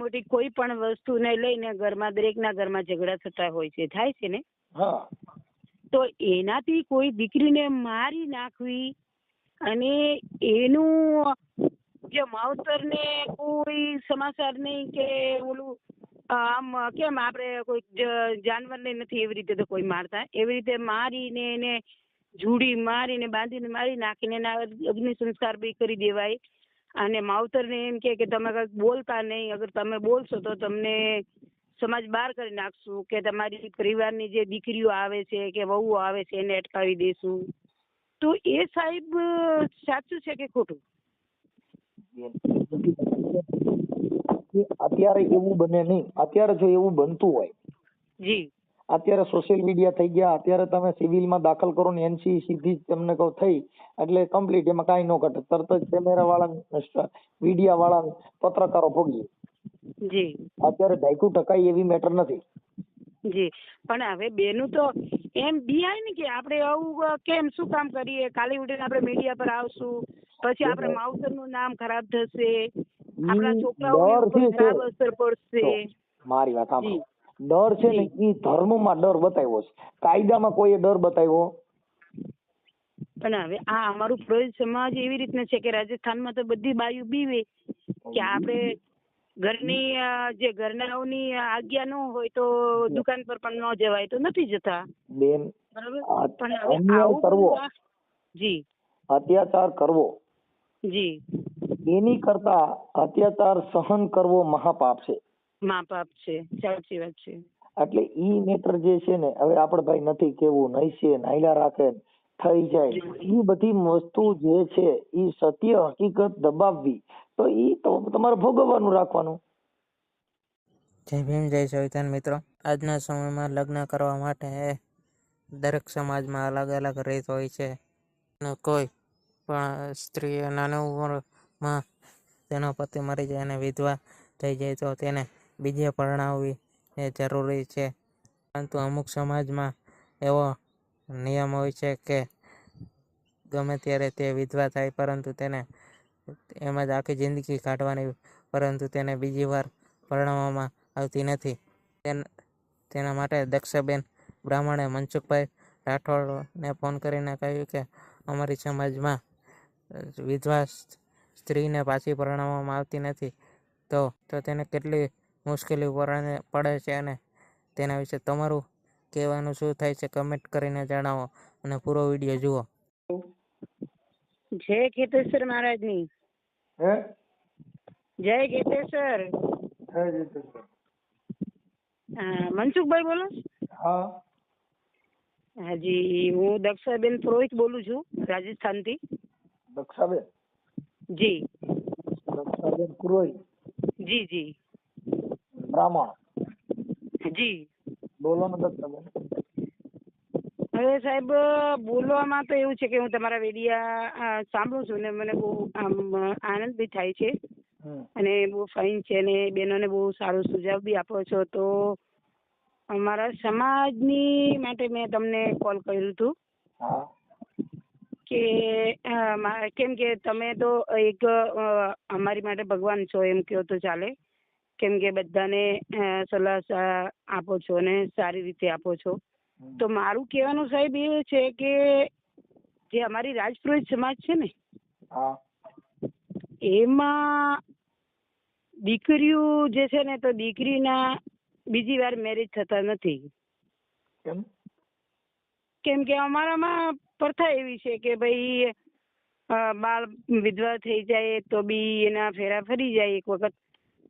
મોટી કોઈ પણ વસ્તુને લઈને ઘરમાં દરેકના ઘરમાં ઝઘડા થતા હોય છે, થાય છે ને? હા. તો એનાથી કોઈ દીકરીને મારી નાખવી અને એનું જે માવતરને કોઈ સમાચાર નહીં કે ઓલું આમ કેમ આપણે કોઈ જાનવરને નથી એવી રીતે તો કોઈ મારતા, એવી રીતે મારીને એને જુડી મારીને બાંધીને મારી નાખીને એના અગ્નિ સંસ્કાર બી કરી દેવાય. અને માવતરને એમ કે તમે કંઈક બોલતા નહીં, અગર તમે બોલશો તો તમને સમાજ બહાર કરી નાખશું, કે તમારી પરિવારની જે દીકરીઓ આવે છે કે વહુઓ આવે છે એને અટકાવી દેશું. તો એ સાહેબ સાચું છે કે ખોટું? અત્યારે એવું બને નહીં. અત્યારે જો એવું બનતું હોય, જી, અત્યારે સોશિયલ મીડિયા થઈ ગયા, અત્યારે તમે સિવિલમાં દાખલ કરો ને એનસી સીધી તમને કહો થઈ એટલે કમ્પ્લીટ, એમાં કાંઈ ન ઘટે. તરત જ કેમેરા વાળા, મીડિયા વાળા, પત્રકારો ભોગીએ. જી, અત્યારે ઢાઈકું ટકાઈ એવી મેટર નથી. જી. પણ હવે બેનું તો એમ બિહાય ને કે આપણે આવું કેમ શું કામ કરીએ, કાલે ઉઠીને આપણે મીડિયા પર આવશું, પછી આપણે માવતરનું નામ ખરાબ થશે, આપણા છોકરાઓની ઉપર ખરાબ અસર પડશે. મારી વાત સાંભળો. ડર છે ને એ ધર્મમાં ડર બતાવ્યો છે, કાયદામાં કોઈએ ડર બતાવ્યો. પણ હવે આ અમારું પ્રોજ સમાજ એવી રીતના છે કે રાજસ્થાનમાં તો બધી બાયું બીવે કે આપણે ઘરની જે ઘરનાઓની આજ્ઞા ન હોય તો દુકાન પર પણ ન જવાય, તો નથી જતા બેન. બરાબર. પણ હવે અન્યાય કરવો, જી, અત્યાચાર કરવો, જી, એની કરતા અત્યાચાર સહન કરવો મહાપાપ છે. મા બાપ છે, સાચી વાત છે. એટલે ઈ મેટર જે છે ને, હવે આપણે ભાઈ નથી કેવું, નહીં છે નાયલા રાખે થઈ જાય, ઈ બધી વસ્તુ જે છે ઈ સત્ય હકીકત દબાવવી, તો ઈ તો તમારે ભોગવવાનું રાખવાનું. જય ભીમ, જય સંવિધાન. મિત્રો, આજના સમયમાં લગ્ન કરવા માટે દરેક સમાજમાં અલગ અલગ રીત હોય છે. કોઈ પણ સ્ત્રી નાની ઉંમરમાં તેનો પતિ મરી જાય અને વિધવા થઈ જાય તો તેને બીજે પરણાવવી એ જરૂરી છે. પરંતુ અમુક સમાજમાં એવો નિયમ હોય છે કે ગમે ત્યારે તે વિધવા થાય પરંતુ તેને એમ જ આખી જિંદગી કાઢવાની, પરંતુ તેને બીજી વાર પરણાવવામાં આવતી નથી. તેના માટે દક્ષાબેન બ્રાહ્મણે મનસુખભાઈ રાઠોડને ફોન કરીને કહ્યું કે અમારી સમાજમાં વિધવા સ્ત્રીને પાછી પરણાવવામાં આવતી નથી, તો તેને કેટલી મુશ્કેલી પડે છે અને તેના વિશે તમારું કહેવાનું શું થાય છે કમેન્ટ કરીને જણાવો અને પૂરો વિડીયો જુઓ. જય ખેતેશ્વર મહારાજની. જય ખેતેશ્વર. મનસુખભાઈ બોલો? હા. હાજી, હું દક્ષાબેન પુરોહિત બોલું છું, રાજસ્થાનથી. દક્ષાબેન? જી. દક્ષાબેન પુરોહિત? જી, જી. બ્રાહ્મણ? જી. બોલો ને દક્ષાબેન. હવે સાહેબ, બોલવામાં તો એવું છે કે હું તમારા વિડિયા સાંભળું છું ને મને બહુ આનંદ બી થાય છે અને બહુ ફાઇન છે, અને બહેનોને બહુ સારો સુઝાવ બી આપો છો. તો અમારા સમાજની માટે મેં તમને કોલ કર્યું હતું કે કેમ કે તમે તો એક અમારી માટે ભગવાન છો એમ કહો તો ચાલે, કેમ કે બધાને સલાહ આપો છો અને સારી રીતે આપો છો. તો મારું કહેવાનું સાહેબ એ છે કે જે અમારી રાજપુરોહિત સમાજ છે ને, એમાં દીકરીઓ જે છે ને, તો દીકરીના બીજી વાર મેરેજ થતા નથી. કેમ કે અમારામાં પ્રથા એવી છે કે ભાઈ બાળ વિધવા થઈ જાય તો બી એના ફેરા ફરી જાય એક વખત,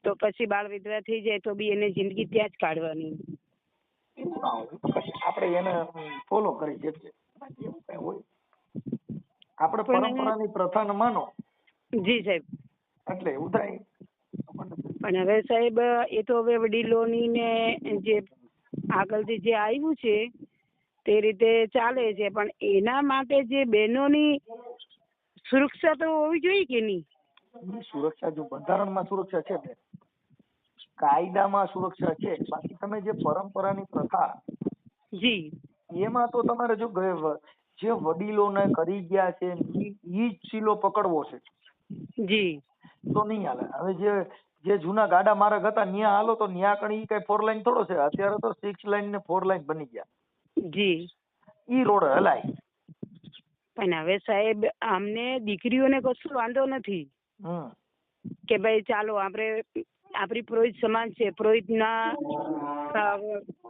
તો પછી બાળ વિધવા થઈ જાય તો બી એને જિંદગી ત્યાં જ કાઢવાની. આપણે એને ફોલો કરી શકીએ, એવું કઈ હોય આપણે પરંપરાની પ્રથાને માનો. જી સાહેબ. એટલે એવું થાય. પણ હવે સાહેબ એ તો હવે વડીલોની ને જે આગળથી જે આવ્યું છે તે રીતે ચાલે છે, પણ એના માટે જે બહેનોની સુરક્ષા તો હોવી જોઈએ કે નહીં? સુરક્ષા જો બંધારણમાં સુરક્ષા છે, કાયદામાં સુરક્ષા છે, બાકી તમે જે પરંપરાની પ્રથા જી એમાં તો તમારે જો જે વડીલોને કરી ગયા છે ઈ જ શીલો પકડવો છે. જી. તો નહીં હાલે. હવે જે જૂના ગાડા માર્ગ હતા ન્યા હાલો તો ન્યા કણી ઈ કઈ 4 લાઈન થોડો છે, અત્યારે તો 6 લાઈન ને 4 લાઈન બની ગયા. જી. ઈ રોડ હલાય. પણ હવે સાહેબ અમને દીકરીઓને કશું વાંધો નથી કે ભાઈ ચાલો આપણે આપણી પુરોહિત સમાજ છે, પુરોહિતના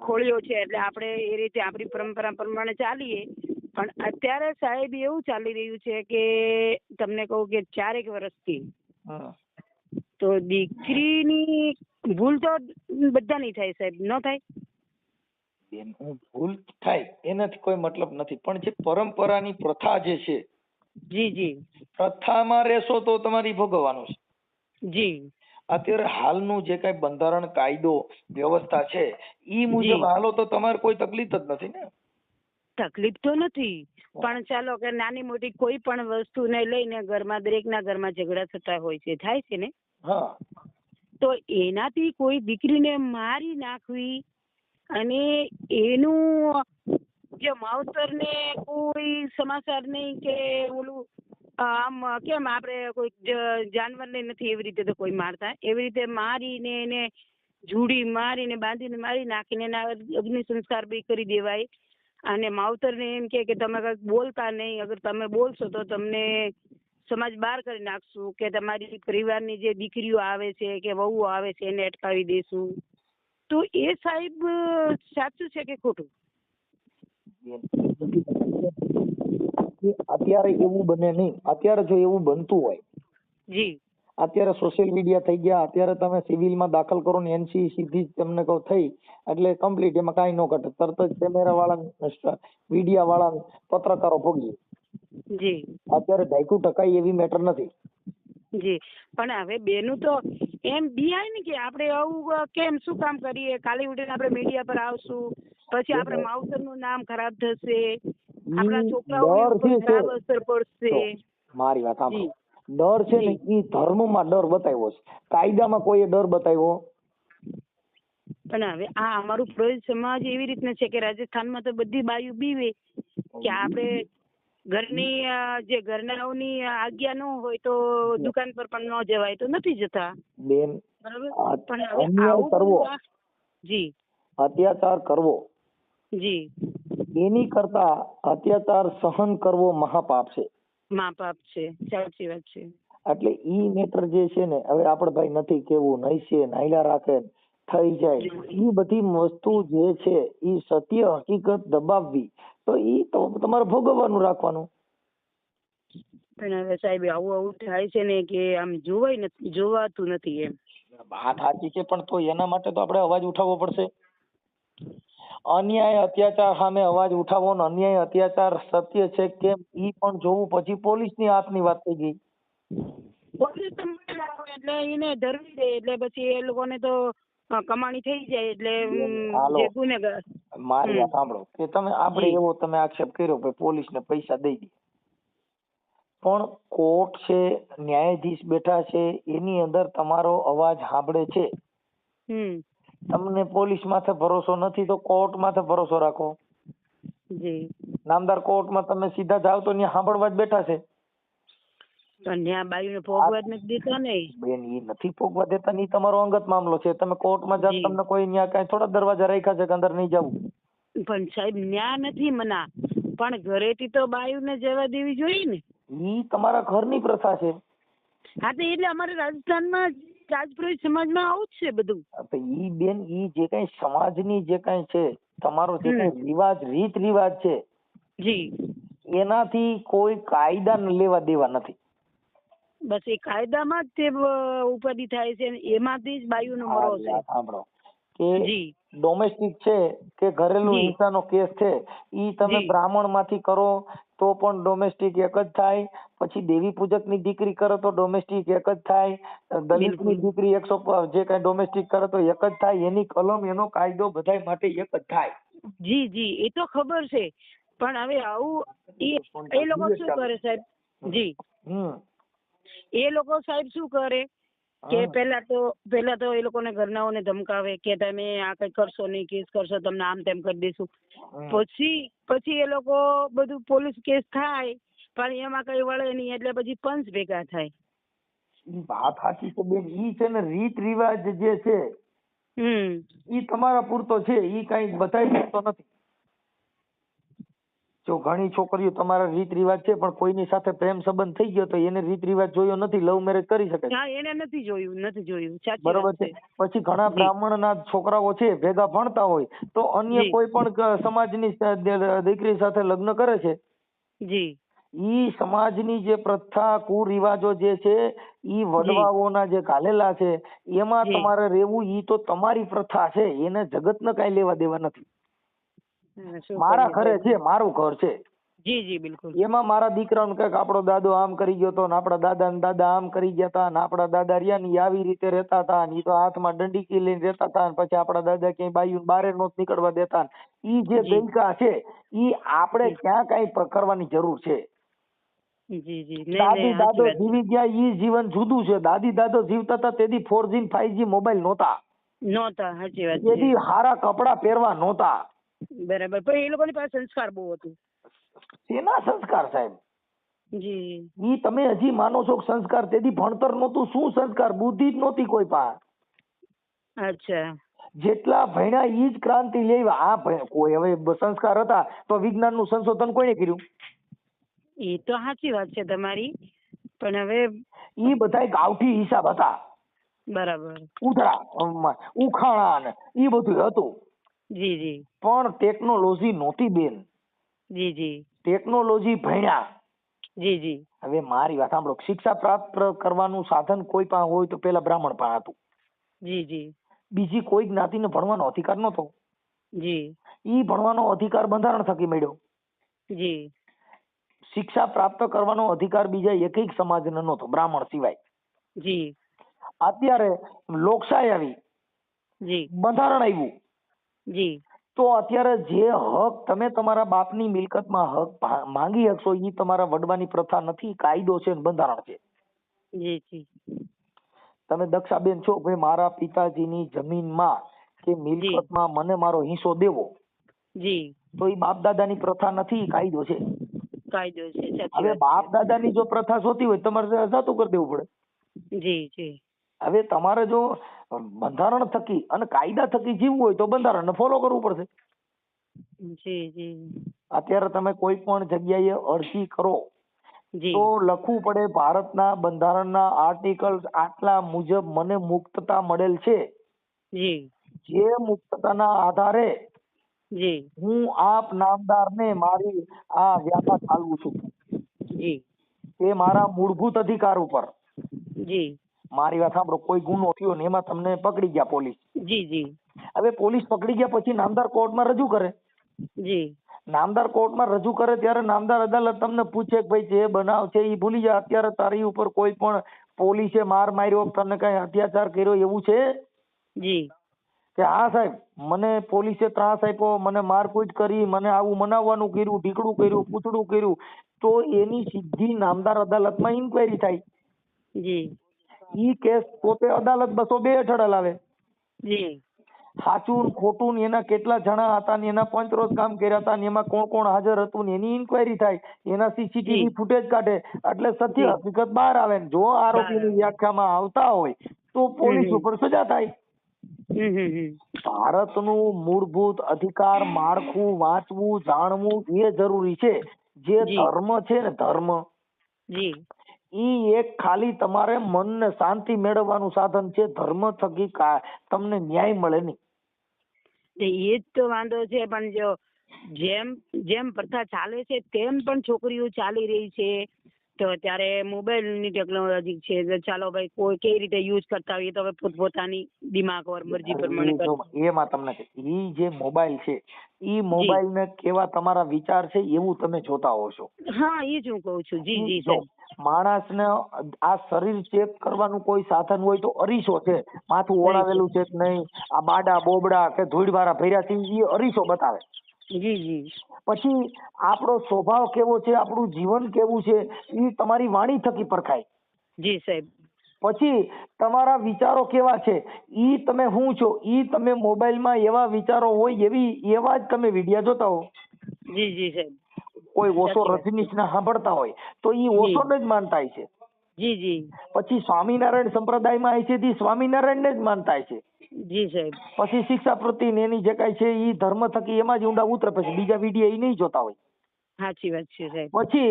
ખોળીઓ છે, એટલે આપણે એ રીતે આપણી પરંપરા પ્રમાણે ચાલીએ. પણ અત્યારે સાહેબ એવું ચાલી રહ્યું છે કે તમને કહું કે 4 વર્ષથી તો દીકરીની ભૂલ તો બધાની થાય સાહેબ, ન થાય? ભૂલ થાય એનાથી કોઈ મતલબ નથી, પણ જે પરંપરાની પ્રથા જે છે, જી જી, પ્રથામાં રહેશો તો તમારી ભોગવવાનું છે. જી. અત્યારે હાલનું જે કઈ બંધારણ કાયદો વ્યવસ્થા છે ઈ મુજબ હાલો તો તમારે કોઈ તકલીફ જ નથી ને. તકલીફ તો નથી, પણ ચાલો કે નાની મોટી કોઈ પણ વસ્તુને લઈને ઘરમાં દરેકના ઘરમાં ઝઘડા થતા હોય છે, થાય છે ને. હા. તો એનાથી કોઈ દીકરીને મારી નાખવી અને એનું જે માવતરને કોઈ સમાચાર નહીં કે ઓલું આમ કેમ આપણે કોઈ જાનવરને નથી એવી રીતે તો કોઈ મારતા, એવી રીતે મારીને એને જુડી મારીને બાંધીને મારી નાખીને એના અગ્નિ સંસ્કાર બી કરી દેવાય. અને માવતરને એમ કે તમે કંઈક બોલતા નહીં, અગર તમે બોલશો તો તમને સમાજ બહાર કરી નાખશું, કે તમારી પરિવારની જે દીકરીઓ આવે છે કે વહુઓ આવે છે એને અટકાવી દેશું. તો એ સાહેબ સાચું છે કે ખોટું? અત્યારે એવું બને નહીં. અત્યારે જો એવું બનતું હોય, જી, અત્યારે સોશિયલ મીડિયા થઈ ગયા, અત્યારે તમે સિવિલમાં દાખલ કરો ને એનસી સીધી જ તમને કહો થઈ એટલે કમ્પ્લીટ, એમાં કાંઈ ન ઘટે, તરત જ કેમેરા વાળા, મીડિયા વાળા, પત્રકારો ભોગીએ. જી. અત્યારે ઢાઈકું ટકાઈ એવી મેટર નથી. જી. પણ હવે બેનું તો એમ બિહાય ને કે આપણે આવું કેમ શું કામ કરીએ, કાલે ઉઠીને આપણે મીડિયા પર આવશું, પછી આપણે માવતરનું નામ ખરાબ થશે, આપણા છોકરાઓ ઉપર ખરાબ અસર પડશે. મારી વાત સાંભળો, ડર છે ને ઈ ધર્મમાં ડર બતાવ્યો છે, કાયદામાં કોઈએ ડર બતાવ્યો. પણ હવે આ અમારું પુરોહિત સમાજ એવી રીતના છે કે રાજસ્થાનમાં તો બધી બાયુ બીવે કે આપણે ઘરની જે ઘરનાઓની આજ્ઞા ન હોય તો દુકાન પર પણ ન જવાય તો નથી જતા બેન. બરાબર. પણ હવે અન્યાય કરવો, જી, અત્યાચાર કરવો, જી, એની કરતા અત્યાચાર સહન કરવો મહાપાપ છે. મા બાપ છે, સાચી વાત છે. એટલે ઈ મેટર જે છે ને, હવે આપણે ભાઈ નથી કેવું, નહીં છે નાયલા રાખે થઈ જાય, ઈ બધી વસ્તુ જે છે ઈ સત્ય હકીકત દબાવવી તો ઈ તો તમારે ભોગવવાનું રાખવાનું. પણ હવે સાહેબ આવું થાય છે ને કે આમ જોવાતું નથી એમ. વાત સાચી છે, પણ તો એના માટે તો આપણે અવાજ ઉઠાવવો પડશે. અન્યાય અત્યાચાર સામે અવાજ ઉઠાવવો ને અન્યાય અત્યાચાર સત્ય છે કેમ ઈ પણ જોવું. પછી પોલીસની હાથની વાત થઈ ગઈ. પોલીસ એટલે એને ધરવી દે એટલે પછી એ લોકોને તો કમાણી થઈ જાય એટલે જે ગુનેગાર. મારી વાત સાંભળો કે તમે આપણે એવો તમે આક્ષેપ કર્યો કે પોલીસને પૈસા દઈ દે, પણ કોર્ટ છે, ન્યાયાધીશ બેઠા છે, એની અંદર તમારો અવાજ સાંભળે છે. તમને પોલીસ માથે ભરોસો નથી તો કોર્ટ માથે ભરોસો રાખો. જી. નામદાર કોર્ટમાં તમે સીધા જાવ તો ત્યાં સાંભળવા જ બેઠા છે. પણ ત્યાં બાયુને ભોગવા જ નથી દેતા ને. બેન ઈ નથી ભોગવા દેતા, ઈ તમારો અંગત મામલો છે. તમે કોર્ટમાં જાવ તમને કોઈ ત્યાં કઈ થોડા દરવાજા રાખ્યા છે કે અંદર નહીં જવું. પણ સાહેબ ન્યા નથી મના, પણ ઘરેથી તો બાયુને જવા દેવી જોઈએ ને. ઈ તમારા ઘરની પ્રથા છે. હા તો એટલે અમારે રાજસ્થાનમાં રાજપુરોહિત સમાજમાં આવું જ છે બધું. ઈ બેન ઈ જે કઈ સમાજની જે કઈ છે તમારો જે કઈ રિવાજ રીત રિવાજ છે જી, એનાથી કોઈ કાયદા લેવા દેવા નથી. બસ એ કાયદામાં જ તે ઉપાધિ થાય છે, એમાંથી જ બાયુનો મરો છે. સાંભળો કે ડોમેસ્ટિક છે કે ઘરેલું હિંસાનો કેસ છે, ઈ તમે બ્રાહ્મણ માંથી કરો તો પણ ડોમેસ્ટિક એક જ થાય. પછી દેવી પૂજક ની દીકરી કરે તો ડોમેસ્ટિક એક જ થાય. દલિત ની દીકરી 100 જે કઈ ડોમેસ્ટિક કરે તો એક જ થાય. એની કલમ એનો કાયદો બધા માટે એક જ થાય. જી જી, એ તો ખબર છે, પણ હવે આવું એ લોકો શું કરે સાહેબ? જી, એ લોકો સાહેબ શું કરે કે પેલા તો એ લોકોને ઘરનાઓને ધમકાવે કે તમે આ કઈ કરશો નહીં, કેસ કરશો તમને આમ તેમ કરી દઈશું. પછી એ લોકો બધું પોલીસ કેસ થાય પણ એમાં કઈ વળે નહીં એટલે પછી પંચ ભેગા થાય. ઈ વાત સાચી છે બેન. ઈ છે ને રીત રિવાજ જે છે ઈ તમારા પૂરતો છે, ઈ કઈ બધાય પૂરતો નથી. જો ઘણી છોકરીઓ તમારા રીત રિવાજ છે પણ કોઈની સાથે પ્રેમ સંબંધ થઈ ગયો તો એને રીત રિવાજ જોયો નથી, લવ મેરેજ કરી શકે છે. હા, એને નથી જોયું સાચી બરોબર વાત છે. છે. પછી ઘણા જી. બ્રાહ્મણ ના છોકરાઓ છે ભેગા ભણતા હોય તો અન્ય જી. કોઈ પણ સમાજની દીકરી સાથે લગ્ન કરે છે. જી. ઈ સમાજની જે પ્રથા કુરિવાજો જે છે ઈ વડવાઓના જે ઘાલેલા છે એમાં જી. તમારે રહેવું, ઈ તો તમારી પ્રથા છે, એને જગતને કઈ લેવા દેવા નથી. શું મારા કરીએ ઘરે સાહેબ? છે, મારું ઘર છે, જી જી બિલકુલ. એમાં મારા દીકરાને કઈક આપણો દાદો આમ કરી ગયો તો ને આપણા દાદા ને દાદા આમ કરી ગયા હતા ને આપણા દાદા રહ્યા ને ઈ આવી રીતે રહેતા હતા ને ઈ તો હાથમાં દંડીકી લઈને રહેતા હતા ને પછી આપણા દાદા ક્યાંય બાયું બારે નહોત નીકળવા દેતા ને ઈ જે જી. ગઈકા છે ઈ આપણે જી. ક્યાં કઈ કરવાની જરૂર છે. જી જી દાદી નહીં દાદો સાચી વાત છે. જીવી ગયા ઈ જીવન જુદું છે. દાદી દાદો જીવતા હતા તેથી 4G ને 5G મોબાઈલ નહોતા, નહોતા સાચી વાત છે. તેથી હારા કપડા પહેરવા નહોતા. બરાબર, પણ એ લોકોની પાસે સંસ્કાર બહુ હતું. શેના સંસ્કાર સાહેબ? જી. ઈ તમે હજી માનો છો કે સંસ્કાર? તેથી ભણતર નહોતું, શું સંસ્કાર? બુદ્ધિ જ નહોતી કોઈ પાસે. અચ્છા. જેટલા ભણ્યા ઈ જ ક્રાંતિ લેવા. કોઈ હવે સંસ્કાર હતા તો વિજ્ઞાનનું સંશોધન કોણે કર્યું? એ તો સાચી વાત છે તમારી, પણ હવે ઈ બધાય ગાવઠી હિસાબ હતા. બરાબર. ઉધડા ઉખાણા ને ઈ બધું હતું. જી જી. પણ ટેકનોલોજી નહોતી બેન. જી જી. ટેકનોલોજી ભણ્યા. જી જી. હવે મારી વાત સાંભળો, શિક્ષા પ્રાપ્ત કરવાનું સાધન કોઈ પાસે હોય તો પેલા બ્રાહ્મણ પાસે હતું. જી જી. બીજી કોઈ જ્ઞાતિને ભણવાનો અધિકાર નહોતો. જી. ઈ ભણવાનો અધિકાર બંધારણ થકી મળ્યો. જી. શિક્ષા પ્રાપ્ત કરવાનો અધિકાર બીજા એકય સમાજને નહોતો, બ્રાહ્મણ સિવાય. જી. અત્યારે લોકશાહી આવી, જી. બંધારણ આવ્યું, જી. તો અત્યારે જે હક તમે તમારા બાપની મિલકતમાં હક માંગી શકશો ઈ તમારા વડવાની પ્રથા નથી, કાયદો છે ને બંધારણ છે. જી જી. તમે દક્ષાબેન છો, ભાઈ મારા પિતાજીની જમીનમાં કે મિલકતમાં મને મારો હિસ્સો દેવો. જી. તો ઈ બાપ દાદાની પ્રથા નથી, કાયદો છે. કાયદો છે સાચી હવે વાત બાપ દાદાની જો પ્રથા જોતી હોય તમારે જાતું કરી દેવું પડે. છે. જી જી. હવે તમારે જો બંધારણ થકી અને કાયદા થકી જીવવું હોય તો બંધારણને ફોલો કરવું પડશે. જી જી. અત્યારે તમે કોઈ પણ જગ્યાએ અરજી કરો જી. તો લખવું પડે ભારતના બંધારણના આર્ટિકલ આટલા મુજબ મને મુક્તતા મળેલ છે. જી. જે મુક્તતાના આધારે જી. હું આપ નામદારને મારી આ વ્યાપા ચાલવું છું. જી. તે મારા મૂળભૂત અધિકાર ઉપર. જી. મારી વાત સાંભળો, કોઈ ગુનો થયો ને એમાં તમને પકડી ગયા પોલીસ. જી જી. હવે પોલીસ પકડી ગયા પછી નામદાર કોર્ટમાં રજૂ કરે. જી. નામદાર કોર્ટમાં રજૂ કરે ત્યારે નામદાર અદાલત તમને પૂછે કે ભાઈ જે બનાવ છે એ ભૂલી જા, અત્યારે તારી ઉપર કોઈ પણ પોલીસે માર માર્યો, તને કઈ અત્યાચાર કર્યો એવું છે? જી. કે હા સાહેબ મને પોલીસે ત્રાસ આપ્યો, મને મારકૂટ કરી, મને આવું મનાવવાનું કર્યું, ઢીકડું કર્યું, પૂછડું કર્યું, તો એની સીધી નામદાર અદાલતમાં ઇન્ક્વાયરી થાય. જી. ઈ કેસ પોતે અદાલત 202 હેઠળ હલાવે. જી. સાચું ખોટું ને એના કેટલા જણા હતા ને એના પંચરોજ કામ કર્યા હતા ને એમાં કોણ કોણ હાજર હતું ને એની ઇન્ક્વાયરી થાય, એના સીસીટીવી ફૂટેજ કાઢે એટલે સત્ય હકીકત બહાર આવે. જો આરોપીની વ્યાખ્યામાં આવતા હોય તો પોલીસ ઉપર સજા થાય. ભારતનું મૂળભૂત અધિકાર માળખું વાંચવું જાણવું એ જરૂરી છે. જે ધર્મ છે ને ધર્મ, ઈ એક ખાલી તમારે મનને શાંતિ મેળવવાનું સાધન છે. ધર્મ થકી તમને ન્યાય મળે નહીં. એ જ તો વાંધો છે. પણ જો જેમ જેમ પ્રથા ચાલે છે તેમ પણ છોકરીઓ ચાલી રહી છે. તો ત્યારે મોબાઈલની ટેકનોલોજી છે, ચાલો ભાઈ કોઈ કઈ રીતે યુઝ કરતા હોય તો હવે પોતપોતાની દિમાગ ઓર મરજી પ્રમાણે એમાં તમને ઈ જે મોબાઈલ છે ઈ મોબાઈલ ને કેવા તમારા વિચાર છે એવું તમે જોતા હો છો. હા એ જ હું કહું છું. જી જી સાહેબ. માણસને આ શરીર ચેક કરવાનું કોઈ સાધન હોય તો અરીસો છે, માથું ઓળાવેલું છે કે નહીં, આ બાડા બોબડા કે ધૂળવાળા ભર્યા છે એ અરીસો બતાવે. જી જી. પછી આપણો સ્વભાવ કેવો છે, આપણું જીવન કેવું છે એ તમારી વાણી થકી પરખાય. જી સાહેબ. પછી તમારા વિચારો કેવા છે ઈ તમે શું છો, ઈ તમે મોબાઈલમાં એવા વિચારો હોય એવા જ તમે વિડિયા જોતા હો. જી જી સાહેબ. કોઈ ઓશો રજનીશ ના સાંભળતા હોય તો ઈ ઓશોને જ માનતા છે. જી જી પછી સ્વામિનારાયણ સંપ્રદાયમાં આવી છે તે સ્વામિનારાયણને જ માનતા છે. જી સાહેબ. પછી શિક્ષાપતિ ને એની જે કાંઈ છે એ ધર્મ થકી એમાં જ ઊંડા ઉતરે, પછી બીજા વિડીયો એ નહીં જોતા હોય. સાચી વાત છે સાહેબ. પછી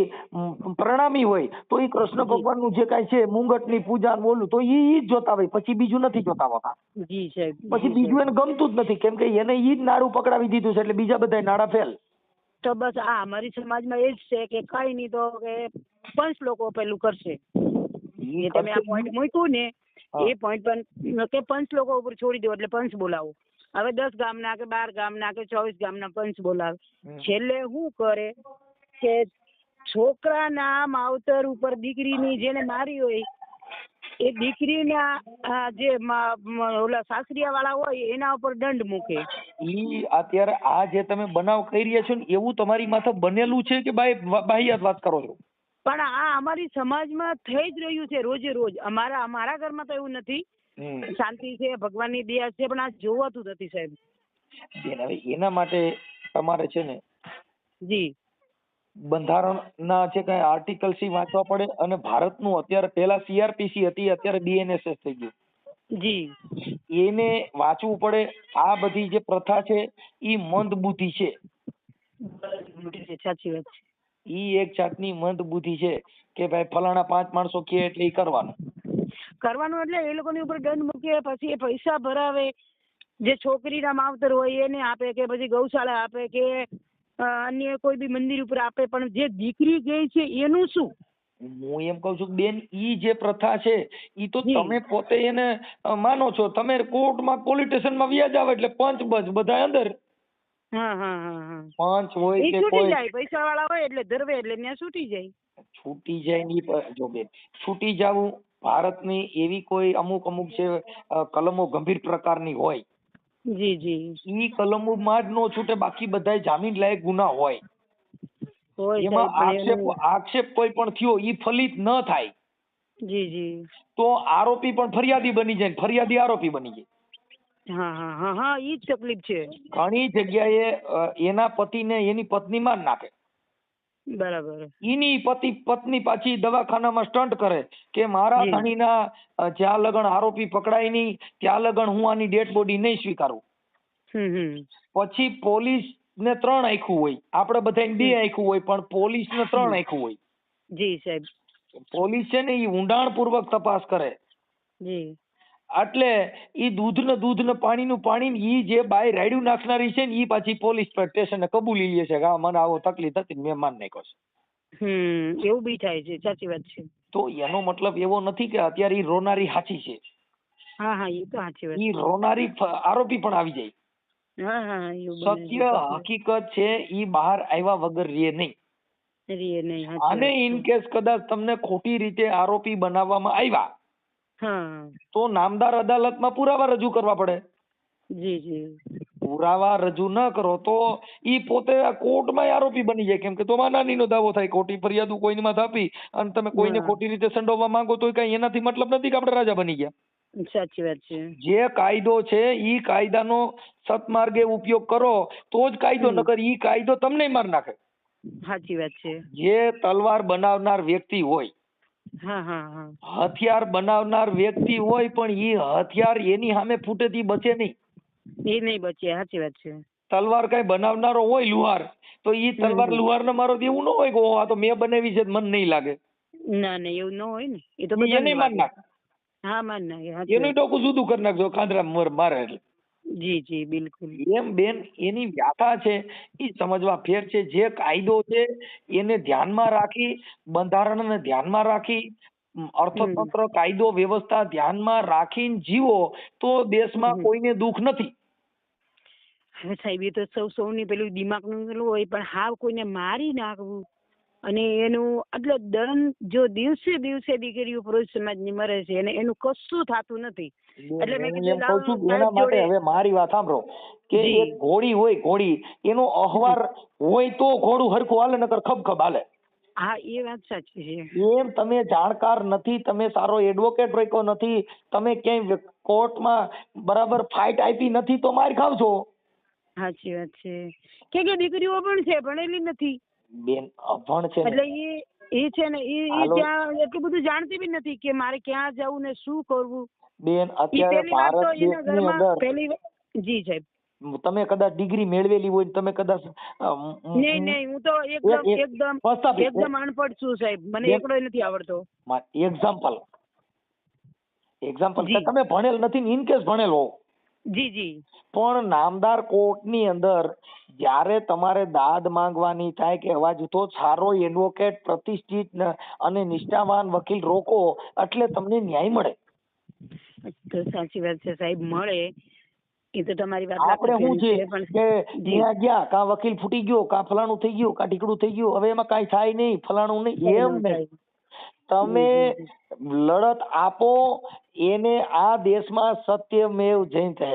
પ્રણામી હોય તો એ કૃષ્ણ ભગવાન નું જે કાંઈ છે મુંગટ ની પૂજા બોલું તો એ જ જોતા હોય, પછી બીજું નથી જોતા હોતા. જી સાહેબ. પછી બીજું એને ગમતું જ નથી, કેમ કે એને ઈ જ નાડું પકડાવી દીધું છે, એટલે બીજા બધા નાડા ફેલ. તો બસ આ અમારી સમાજમાં એ જ છે કે કઈ નહીં તો કે પંચ લોકો પેલું કરશે. એ તમે આ પોઈન્ટ મૂક્યું ને એ પોઈન્ટ પણ કે પંચ લોકો ઉપર છોડી દો એટલે પંચ બોલાવો. હવે 10 ગામના કે 12 ગામના કે 24 ગામના પંચ બોલાવે. છેલ્લે શું કરે કે છોકરાના માવતર ઉપર દીકરીની જેને મારી હોય એ દીકરીના જે ઓલા સાસરિયા વાળા હોય એના ઉપર દંડ મૂકે. ઈ અત્યારે આ જે તમે બનાવ કરી રહ્યા છો ને એવું તમારી માથે બનેલું છે કે બાહ્યાત વાત કરો છો? પણ આ અમારી સમાજમાં થઈ જ રહ્યું છે રોજે રોજ. અમારા ઘરમાં તો એવું નથી, શાંતિ છે, ભગવાનની દયા છે, પણ આ જોવાતું નથી સાહેબ. હવે એના માટે તમારે છે ને જી બંધારણના જે કઈ આર્ટિકલ્સ વાંચવા પડે, અને ભારતનું અત્યારે પેલા CRPC હતી, અત્યારે BNSS થઈ ગયું. જી એને વાંચવું પડે. આ બધી જે પ્રથા છે ઈ મંદ બુદ્ધિ છે. સાચી વાત છે. ઈ એક જાતની મંદ બુદ્ધિ છે કે ભાઈ ફલાણા 5 માણસો કે એટલે ઈ કરવાનું એટલે એ લોકોની ઉપર દંડ મૂકે, પછી એ પૈસા ભરાવે, જે છોકરીના માવતર હોય એને આપે કે પછી ગૌશાળા આપે કે અન્ય કોઈ બી મંદિર ઉપર આપે, પણ જે દીકરી ગઈ છે એનું શું? હું એમ કઉ છું બેન, ઈ જે પ્રથા છે ઈ તો તમે પોતે એને માનો છો. તમે કોર્ટમાં પોલીસ સ્ટેશનમાં વ્યાજ આવે એટલે પંચ બસ બધા અંદર. પંચ હોય કે કોઈ પૈસા વાળા હોય એટલે ધરવે એટલે ત્યાં છૂટી જાય ની જો બેન, છૂટી જવું ભારતની એવી કોઈ અમુક છે કલમો ગંભીર પ્રકારની હોય. જી જી ઈ કલમોમાં જ નો છૂટે, બાકી બધા જામીન લાયક ગુના હોય. એમાં આક્ષેપ કોઈ પણ થયો ઈ ફલિત ન થાય. જી જી તો આરોપી પણ ફરિયાદી બની જાય, ફરિયાદી આરોપી બની જાય. હા ઈ જ તકલીફ છે. ઘણી જગ્યાએ એના પતિને એની પત્ની માર નાખે. બરાબર. એની પત્ની પાછી દવાખાનામાં સ્ટન્ટ કરે કે મારા ધણીના જ્યાં લગન આરોપી પકડાય નહીં ત્યાં લગન હું આની ડેડ બોડી નહીં સ્વીકારું. પછી પોલીસ ને 3 આંખું હોય, આપણે બધાને 2 આંખું હોય, પણ પોલીસ ને 3 આંખું હોય. જી સાહેબ. પોલીસ છે ને એ ઊંડાણપૂર્વક તપાસ કરે. જી એટલે ઈ દૂધ ને પાણી ઈ જે બાય રાયડું નાખનારી છે ને ઈ પાછી પોલીસ સ્ટેશને કબૂલી લે છે કે આ મને આવો તકલીફ હતી મેં માન નાખ્યો છે. એવું બી થાય છે. સાચી વાત છે. તો એનો મતલબ એવો નથી કે અત્યારે ઈ રોનારી સાચી છે. હા એ તો સાચી વાત. ઈ રોનારી આરોપી પણ આવી જાય. સત્ય હકીકત છે ઈ બહાર આવ્યા વગર રે નહીં. અને ઇન કેસ કદાચ તમને ખોટી રીતે આરોપી બનાવવામાં આવ્યા તો નામદાર અદાલતમાં પુરાવા રજૂ કરવા પડે. પુરાવા રજૂ ન કરો તો ઈ પોતે કોર્ટમાં આરોપી બની જાય, કેમ કે તો નાનીનો દાવો થાય. ખોટી ફરિયાદ કોઈની માથે આપી અને તમે કોઈને ખોટી રીતે સંડોવવા માંગો તો કઈ એનાથી મતલબ નથી કે આપણે રાજા બની ગયા. સાચી વાત છે. જે કાયદો છે ઈ કાયદાનો સત્માર્ગે ઉપયોગ કરો તો જ કાયદો, નકર ઈ કાયદો તમને માર નાખે. સાચી વાત છે. જે તલવાર બનાવનાર વ્યક્તિ હોય, હથિયાર બનાવનાર વ્યક્તિ હોય, પણ ઈ હથિયાર એની સામે ફૂટેથી બચે નહીં. એ નહીં બચે. સાચી વાત છે. તલવાર કઈ બનાવનારો હોય લુહાર, તો ઈ તલવાર લુહાર ને મારો એવું ન હોય કે આ તો મેં બનાવી છે મન નહીં લાગે. ના એવું ન હોય ને. એ તો એને માર નાખે. માર નાખે. એનું ડોકું જુદું કરી નાખજો ખાંદરા મારે એટલે. જી બિલકુલ. એમ બેન એની વ્યાખ્યા છે એ સમજવા ફેર છે. જે કાયદો છે એને ધ્યાનમાં રાખી, બંધારણને ધ્યાનમાં રાખી, અર્થતંત્ર કાયદો વ્યવસ્થા ધ્યાનમાં રાખીને જીવો તો દેશમાં કોઈને દુઃખ નથી. હવે સાહેબ એ તો સૌની પેલું દિમાગનું પેલું હોય, પણ હાવ કોઈને મારી નાખવું અને એનું એટલે દંડ જો દિવસે દીકરીઓ પુરુષ સમાજની મરે છે અને એનું કશું થતું નથી. એટલે મેં કીધું એના માટે હવે મારી વાત સાંભળો કે એક ઘોડી હોય, ઘોડી એનો અહવાર હોય તો ઘોડું હરખું હાલે, નકર ખબખબ હાલે. હા એ વાત સાચી છે. એમ તમે જાણકાર નથી, તમે સારો એડવોકેટ રાખ્યો નથી, તમે ક્યાંય કોર્ટમાં બરાબર ફાઇટ આપી નથી તો માર ખાવજો. સાચી વાત છે. કે દીકરીઓ પણ છે ભણેલી નથી બેન, અભણ છે એટલે એ છે ને એ હાલો. ત્યાં એટલું બધું જાણતી બી નથી કે મારે ક્યાં જવું ને શું કરવું. બેન ઈ અત્યારે પહેલી વાત તો ભારત એના દેશની ઘરમાં અંદર જી સાહેબ. તમે કદાચ ડિગ્રી મેળવેલી હોય, તમે કદાચ નહીં હું તો એકદમ એક- એકદમ પ્રસ્થાપિત એકદમ અનપઢ છું સાહેબ. મને બેન- એકડો નથી આવડતો. એક્ઝામ્પલ જી. તમે ભણેલ નથી ને ઇન કેસ ભણેલ હોવ, જી જી પણ નામદાર કોર્ટની અંદર જ્યારે તમારે દાદ માંગવાની થાય કે અવાજ તો સારો એડવોકેટ પ્રતિષ્ઠિત અને નિષ્ઠાવાન વકીલ રોકો એટલે તમને ન્યાય મળે. તો સાચી વાત છે સાહેબ, મળે એ તો તમારી વાત આપણે શું છે પણ કે જી ત્યાં ગયા કા વકીલ ફૂટી ગયો કા ફલાણું થઈ ગયું કા ઢીકડું થઈ ગયું, હવે એમાં કાંઈ થાય નહીં, ફલાણું નહીં, એમ નહીં. તમે લડત આપો, એને આ દેશમાં સત્યમેવ જયતે.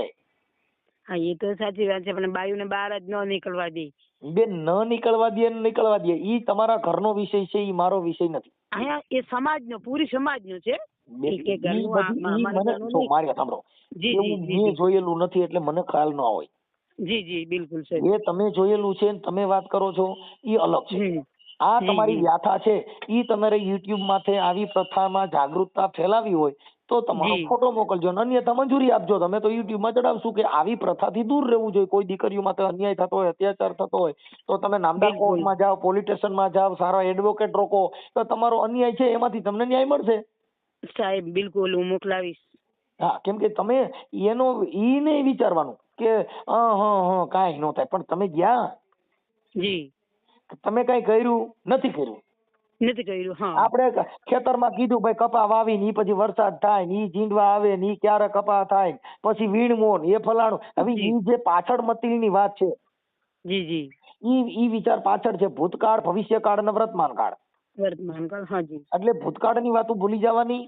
હા એ તો સાચી વાત છે, પણ બાયુને બહાર જ ન નીકળવા દે. બેન ન નીકળવા દે ને નીકળવા દે, ઈ તમારા ઘરનો વિષય છે, ઈ મારો વિષય નથી. અહીંયા એ સમાજનો, પૂરી સમાજનો છે. બેન, એ કે ઈ ઘરનું બધી- ઈ અમારા મને ઘરનું જો નહીં. મારી સાંભળો, જી જી એવું જી મેં જી જોયેલું નથી એટલે મને ખ્યાલ ન હોય. જી જી બિલકુલ સાહેબ. એ તમે જોયેલું છે ને તમે વાત કરો છો ઈ અલગ છે. હમ. આ જી, તમારી જી. વ્યાથા છે, ઈ તમારે યુટ્યુબ માંથી આવી પ્રથામાં જાગૃતતા ફેલાવી હોય તો તમારો જી. ફોટો મોકલજો, ને અન્યથા મંજૂરી આપજો. તમે તો યુટ્યુબ માં ચડાવશું કે આવી પ્રથાથી દૂર રહેવું જોઈએ. કોઈ દીકરીઓ માટે અન્યાય થતો હોય, અત્યાચાર થતો હોય તો તમે નામદાર બિલકુલ. કોર્ટમાં જાઓ, પોલીસ સ્ટેશનમાં જાઓ, સારા એડવોકેટ રોકો તો તમારો અન્યાય છે એમાંથી તમને ન્યાય મળશે. સાહેબ બિલકુલ હું મોકલાવીશ. હા, કેમ કે તમે એનો ઈ નહીં વિચારવાનું કે કાંઈ ન થાય, પણ તમે ગયા, જી તમે કઈ કર્યું નથી કર્યું. નથી કર્યું. હા આપણે ખેતરમાં કીધું ભાઈ કપા વાવી ને ઈ પછી વરસાદ થાય ને ઈ જીંડવા આવે ને ઈ ક્યારે કપા થાય પછી વીણવો ને એ ફલાણું. હવે જી. ઈ જે પાછળ મતીની વાત છે, જી જી ઈ વિચાર પાછળ છે. ભૂતકાળ, ભવિષ્યકાળ અને વર્તમાન કાળ. વર્તમાન કાળ. હા જી. એટલે ભૂતકાળની વાતો ભૂલી જવાની,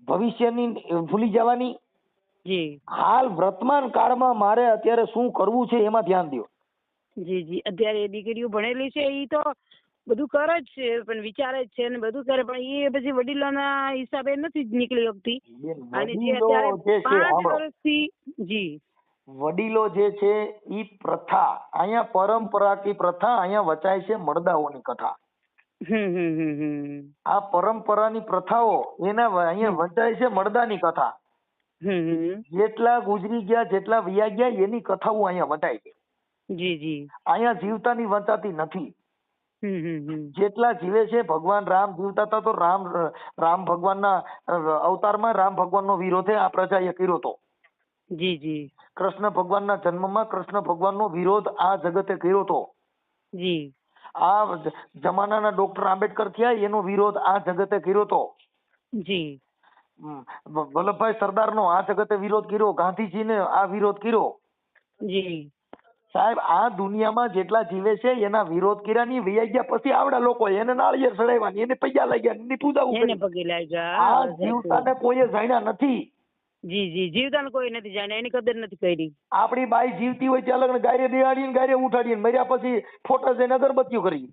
ભવિષ્યની ભૂલી જવાની. જી હાલ વર્તમાન કાળમાં મારે અત્યારે શું કરવું છે એમાં ધ્યાન દો. જી જી અત્યારે એ દીકરીઓ ભણેલી છે, એ તો બધું કરે જ છે, પણ વિચારે જ છે ને બધું કરે, પણ એ પછી વડીલોના હિસાબે નથી જ નીકળી શકતી. બેન, અને જે વડીલો અત્યારે જે છે, 5 સાંભળો, વર્ષથી જી વડીલો જે છે ઈ પ્રથા અહીંયા પરંપરાની પ્રથા અહીંયા વચાય છે મળદાઓની કથા. આ પરંપરાની પ્રથાઓ એના અહીંયા વચાય છે મળદાની કથા. જેટલા ગુજરી ગયા, જેટલા વયા ગયા એની કથાઓ અહીંયા વચાય છે. જી જી અહીંયા જીવતાની વચાતી નથી. જેટલા જીવે છે, ભગવાન રામ જીવતા હતા તો રામ ભગવાનના અવતારમાં રામ ભગવાનનો વિરોધ આ પ્રજાએ કર્યો હતો. જી જી કૃષ્ણ ભગવાનના જન્મમાં કૃષ્ણ ભગવાનનો વિરોધ આ જગતે કર્યો હતો. જી આ જમાનાના ડોક્ટર આંબેડકર થયા એનો વિરોધ આ જગતે કર્યો હતો. જી વલ્લભભાઈ સરદારનો આ જગતે વિરોધ કર્યો, ગાંધીજીને આ વિરોધ કર્યો. જી સાહેબ, આ દુનિયામાં જેટલા જીવે છે એના વિરોધ કર્યાની વૈયા ગયા પછી આવડા લોકો એને નાળિયેર ચડાવ્યા, એને પૈયા લાગ્યા, એની પૂજા એને કરી. પગે લાગ્યા. આ જીવતાને કોઈએ જાણ્યા નથી. જી જી જીવતાને કોઈ નથી જાણ્યા, એની કદર નથી કરી. આપણી બાઈ જીવતી હોય ત્યાં લગ્ન ગાયરે બેહાડીને ગાયરે ઉઠાડીને મર્યા પછી ફોટા જઈને અગરબત્તીઓ કરી.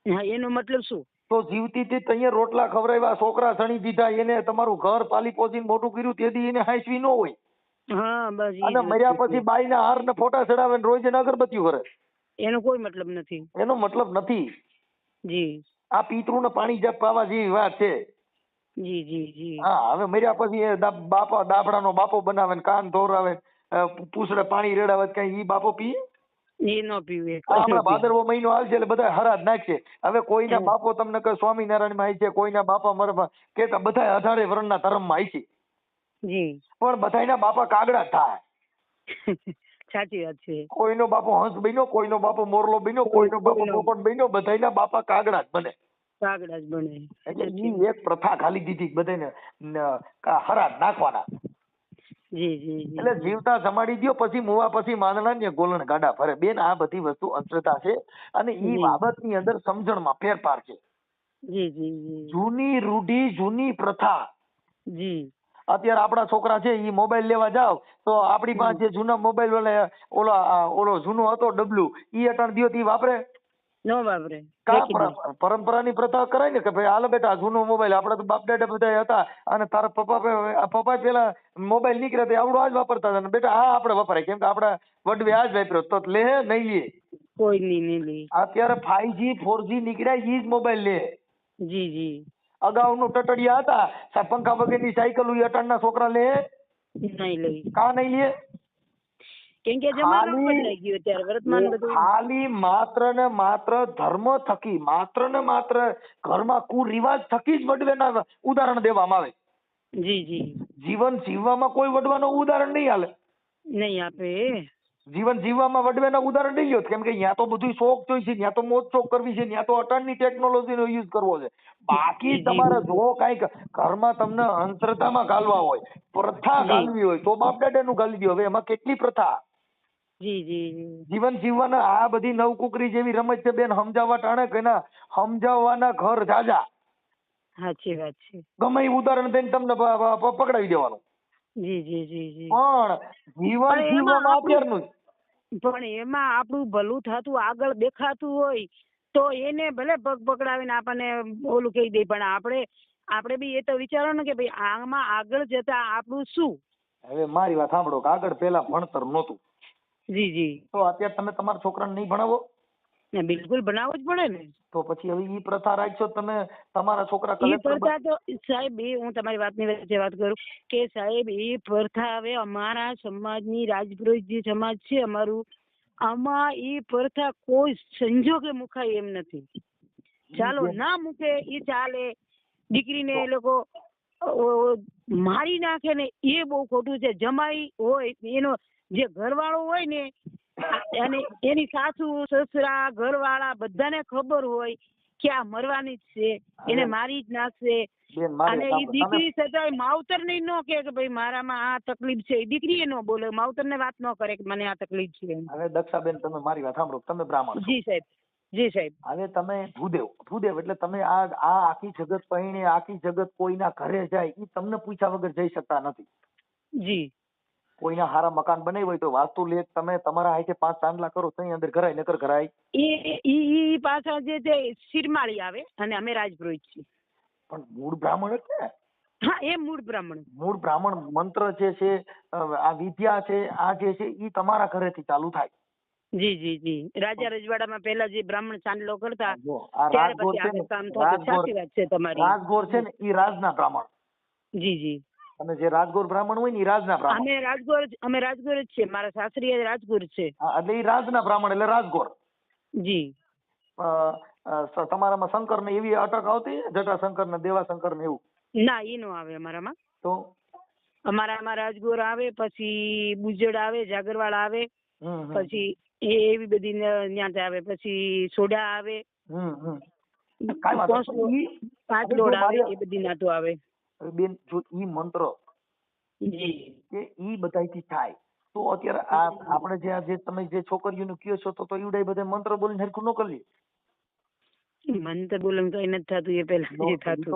હા એનો મતલબ શું? તો જીવતી થી તૈયાર રોટલા ખવડાવ્યા, છોકરા સણી દીધા, એને તમારું ઘર પાલી પોસીને મોટું કર્યું, તેથી એને હાંસવી ન હોય. હા બસ અને મર્યા પછી બાઈના હાર ને ફોટા ચડાવે ને રોજ એને અગરબત્તીઓ કરે. એનો કોઈ મતલબ નથી. એનો મતલબ નથી. જી આ પિતૃને પાણી જપ પાવા જેવી વાત છે. જી જી જી હા, હવે મર્યા પછી એ બાપા દાફડાનો બાપો બનાવે ને કાન ધોરાવે, પૂછડે પાણી રેડાવે, કઈ ઈ બાપો પીએ? એ ન પીવે. હમણાં ભાદરવો મહિનો આવશે એટલે બધા હરાજ નાખશે. હવે કોઈના બાપો તમને કહે સ્વામિનારાયણ માં આવી છે, કોઈના બાપા મરવા કેતા બધા 18 વર્ણના ધર્મમાં આવી છે. જી પણ બધાના બાપા કાગડા થાય. સાચી વાત છે. કોઈનો બાપો હંસ બન્યો, કોઈનો બાપો મોરલો બન્યો, કોઈનો બાપો પોપટ બન્યો, બધાના બાપા કાગડા જ બને. કાગડા જ બને. એટલે ઈ એક પ્રથા ખાલી દીધી બધાને હરાજ નાખવાના. જી જી એટલે જીવતા જમાડી દો પછી મુવા પછી માંદણા ને ગોલણ ગાડા ફરે. બેન, આ બધી વસ્તુ અંધશ્રદ્ધા છે અને ઈ બાબતની અંદર સમજણમાં ફેરફાર છે. જી જી જી જૂની રૂઢી, જૂની પ્રથા. જી અત્યારે આપણા છોકરા છે ઈ મોબાઈલ લેવા જાવ તો આપણી પાસે જૂના મોબાઈલ ઓલો જૂનો હતો ડબલું, ઈ અટાણ દિયો તી વાપરે નો વાપરે. પરંપરાની પ્રથા કરાય ને કે ભાઈ હાલો બેટા જૂનો મોબાઈલ, આપડે તો બાપ દાદા બધા હતા અને તારા પપ્પા પેલા મોબાઈલ નીકળ્યા તે આવડો આ જ વાપરતા હતા ને બેટા હા આપણે વપરાય, કેમ કે આપડા વડવે આ જ વાપર્યો તો લે નહીં લે. કોઈ નહીં લે. અત્યારે 5G 4G નીકળ્યા ઈ જ મોબાઈલ લે. જી જી. અગાઉનું ટટડિયા હતા સાહેબ, પંખા વગરની સાયકલ અટાણના છોકરા લે નહીં લે. કા નહીં લે? કેમ કે જમાનો બદલાઈ ગયો અત્યારે વર્તમાન બધું. ખાલી માત્ર ને માત્ર ધર્મ થકી, માત્ર ને માત્ર ઘરમાં કુરિવાજ થકી જ વડવેના ઉદાહરણ દેવામાં આવે. જી જી. જીવન જીવવામાં કોઈ વડવાનું ઉદાહરણ નહીં હાલે. નહીં આપે. જીવન જીવવામાં વડવેના ઉદાહરણ નહીં લ્યો, કેમ કે ત્યાં તો બધું શોખ જોઈ છે, ત્યાં તો મોજ શોખ કરવી છે, ત્યાં તો અટાણની ટેકનોલોજીનો યુઝ કરવો છે. બાકી તમારે જો કઈક ઘરમાં તમને અંધશ્રદ્ધામાં ઘાલવા હોય, પ્રથા ઘાલવી હોય તો બાપ દાદાનું ઘાલી દો. હવે એમાં કેટલી પ્રથા. જી જી. જીવન જીવવાના આ બધી નવકુકરી જેવી રમત છે બેન, સમજાવવા ટાણે કઈના સમજાવવાના ઘર જાજા. સાચી વાત છે. ગમે એ ઉદાહરણ દઈને તમને પકડાવી દેવાનું. જી જી જી જી. પણ જીવન જીવવામાં અત્યારનું પણ એમાં આપણું ભલું થતું આગળ દેખાતું હોય તો એને ભલે પગ પકડાવીને આપણને ઓલું કહી દે, પણ આપણે બી એ તો વિચારો ને કે ભાઈ આમાં આગળ જતા આપણું શું. હવે મારી વાત સાંભળો કે આગળ પેલા ભણતર નહોતું. જી જી. તો અત્યારે તમે તમારા છોકરાને નહીં ભણાવો? બિલકુલ ભણાવવું જ પડે ને. તો પછી હવે ઈ પ્રથા રાખશો તમે, તમારા છોકરા એ પ્રથા તો સાહેબ, એ હું તમારી વાતની વચ્ચે વાત કરું કે સાહેબ એ પ્રથા હવે અમારા સમાજની રાજપુરોહિત જે સમાજ છે અમારું, આમાં એ પ્રથા કોઈ સંજોગે મુકાય એમ નથી. ચાલો ના મૂકે એ ચાલે, દીકરીને એ લોકો મારી નાખે ને એ બહુ ખોટું છે. જમાઈ હોય એનો જે ઘરવાળો હોય ને, અને એની સાસુ સસરા ઘરવાળા બધાને ખબર હોય કે આ મરવાની જ છે, એને મારી જ નાખશે, અને એ દીકરી છતાંય માવતર ને ન કે ભાઈ મારામાં આ તકલીફ છે, એ દીકરી એ ન બોલે, માવતર ને વાત ન કરે કે મને આ તકલીફ છે. હવે દક્ષાબેન તમે મારી વાત સાંભળો, તમે બ્રાહ્મણ. જી સાહેબ. જી સાહેબ. હવે તમે ભૂદેવ એટલે તમે આ આખી જગત પૈણે આખી જગત કોઈના ઘરે જાય એ તમને પૂછ્યા વગર જઈ શકતા નથી. જી. કોઈના હારા મકાન બનાવી હોય તો વાસ્તુ લેખ તમે તમારા હાથે 5 ચાંદલા કરો તો અંદર ઘરાય નકર ઘરાય. ઈ પાછા જે છે શિરમાળી આવે, અને અમે રાજપુરોહિત છીએ. પણ મૂળ બ્રાહ્મણ જ ને. હા, એ મૂળ બ્રાહ્મણ મંત્ર જે છે, આ વિદ્યા છે, આ જે છે ઈ તમારા ઘરેથી ચાલુ થાય. જી જી જી. રાજા રજવાડામાં પહેલા જે બ્રાહ્મણ ચાંદલો કરતા આ ત્યારે પછી આગળ કામ થતું. સાચી વાત છે તમારી. રાજગોર છે ને ઈ રાજના બ્રાહ્મણ. જી જી. અને જે રાજગોર બ્રાહ્મણ હોય ને ઈ રાજના બ્રાહ્મણ. અમે રાજગોર જ છે, મારા સાસરી રાજગોર છે. એટલે ઈ રાજના બ્રાહ્મણ એટલે રાજગોર. જી. તમારામાં શંકર ને એવી અટક આવતી જટાશંકર ને દેવાશંકર ને એવું? ના, ઈ નો આવે અમારામાં. તો અમારામાં રાજગોર આવે, પછી બુજડ આવે, જાગરવાળ આવે, પછી એવી બધી ન્યાત આવે, પછી સોડા આવે, પાંચ દોડ આવે, એ બધી નાતો આવે. બેન જો ઈ મંત્ર કે ઈ બધાયથી થાય તો અત્યારે આપણે જે તમે જે છોકરીઓનું કયો છો તો ઈવડાય બધા મંત્ર બોલીને હરખું ન કરી લે. મંત્ર બોલન કઈ નથી થતું, એ પેલા જે થતું.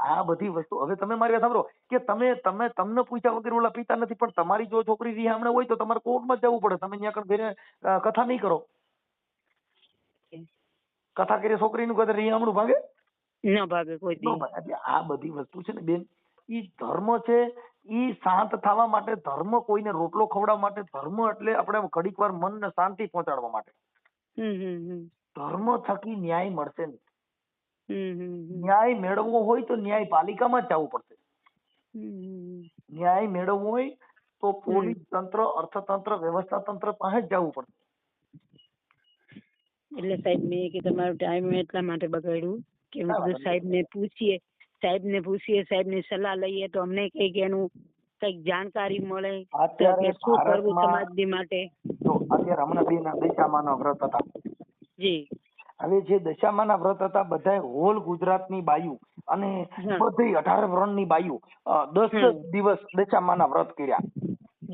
આ બધી વસ્તુ હવે તમે મારી વાત સાંભળો કે તમને પૂછ્યા વગર ઓલા પીતા નથી, પણ તમારી જો છોકરી રિહામણે હોય તો તમારે કોર્ટમાં જવું પડે. તમે ત્યાં ઘરે કથા નહીં કરો, કથા કરી છોકરીનું કદાચ રિહામણું ભાગે ન ભાગે કોઈ દી. એટલે આ બધી વસ્તુ છે ને બેન, ઈ ધર્મ છે, ઈ શાંત થવા માટે ધર્મ, કોઈને રોટલો ખવડાવવા માટે ધર્મ, એટલે આપણે ઘડીક વાર મનને શાંતિ પહોંચાડવા માટે ધર્મ થકી ન્યાય મળશે ને. ન્યાય મેળવવો હોય તો ન્યાયપાલિકામાં જ જવું પડશે. ન્યાય મેળવવો હોય તો પોલીસ તંત્ર, અર્થતંત્ર, વ્યવસ્થા તંત્ર પાસે જ જવું પડશે. એટલે સાહેબ મેં કે તમારો ટાઈમ એટલા માટે બગાડ્યું કે સાહેબને પૂછીએ, સાહેબની સલાહ લઈએ તો અમને કઈક એનું કઈક જાણકારી મળે. અત્યારે શું કરવું સમાજની માટે. જો અત્યારે હમણાં 2 ના દશામાના વ્રત હતા. જી. હવે જે દશામાના વ્રત હતા બધા હોલ ગુજરાતની બાયુ અને બધી 18 વર્ષની બાયુ 10 દિવસ દશામાના વ્રત કર્યા.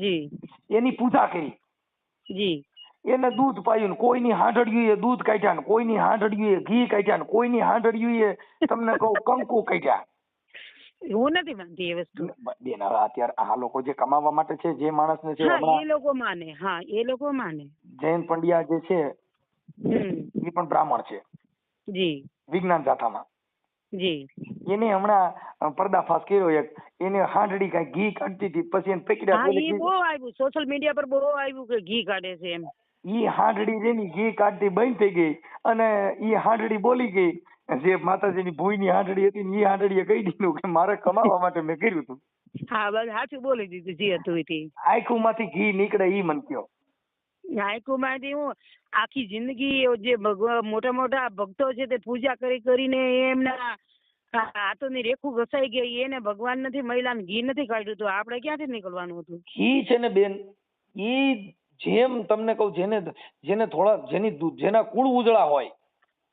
જી. એની પૂજા કરી. જી. એને દૂધ પાયું, કોઈની હાંડળીએ દૂધ કાઢ્યા, કોઈની હાંડળીએ ઘી કાઢ્યા, કોઈની હાંડળીએ તમને કહું કંકુ કાઢ્યા. હું નથી માનતી એ વસ્તુ બેન. હવે અત્યારે આ લોકો જે કમાવા માટે છે, જે માણસને છે એ લોકો માને. હા, એ લોકો માને. જૈન પંડ્યા જે છે એ પણ બ્રાહ્મણ છે. જી. વિજ્ઞાન જાથામાં. જી. એને હમણાં પર્દાફાશ કર્યો એક, એને હાંડળી કઈ ઘી કાઢતી હતી, પછી એને પકડ્યા. બહુ આવ્યું સોશિયલ મીડિયા પર, બહુ આવ્યું કે ઘી કાઢે છે એમ. ઈ હાંડડી રેની ઘી કાઢતી બંધ થઈ ગઈ અને ઈ હાંડડી બોલી ગઈ. જે માતાજીની ભૂઈની હાંડડી હતી ને ઈ હાંડડીએ કહી દીધું કે મારે કમાવા માટે મેં કર્યું હતું. હા બસ સાચું બોલી દીધું જે હતું એ. આંખું માંથી ઘી નીકળે ઈ મન કયો. નાયકોમાંથી હું આખી જિંદગી જે ભગવાન મોટા મોટા ભક્તો છે તે પૂજા કરીને એમના હાથોની રેખું ઘસાઈ ગઈ, એને ભગવાન નથી મહિલાને ઘી નથી કાઢ્યું, તો આપણે ક્યાંથી નીકળવાનું હતું? ઘી છે ને બેન, ઈ જેમ તમને કહું જેને થોડા જેના કુળ ઉજળા હોય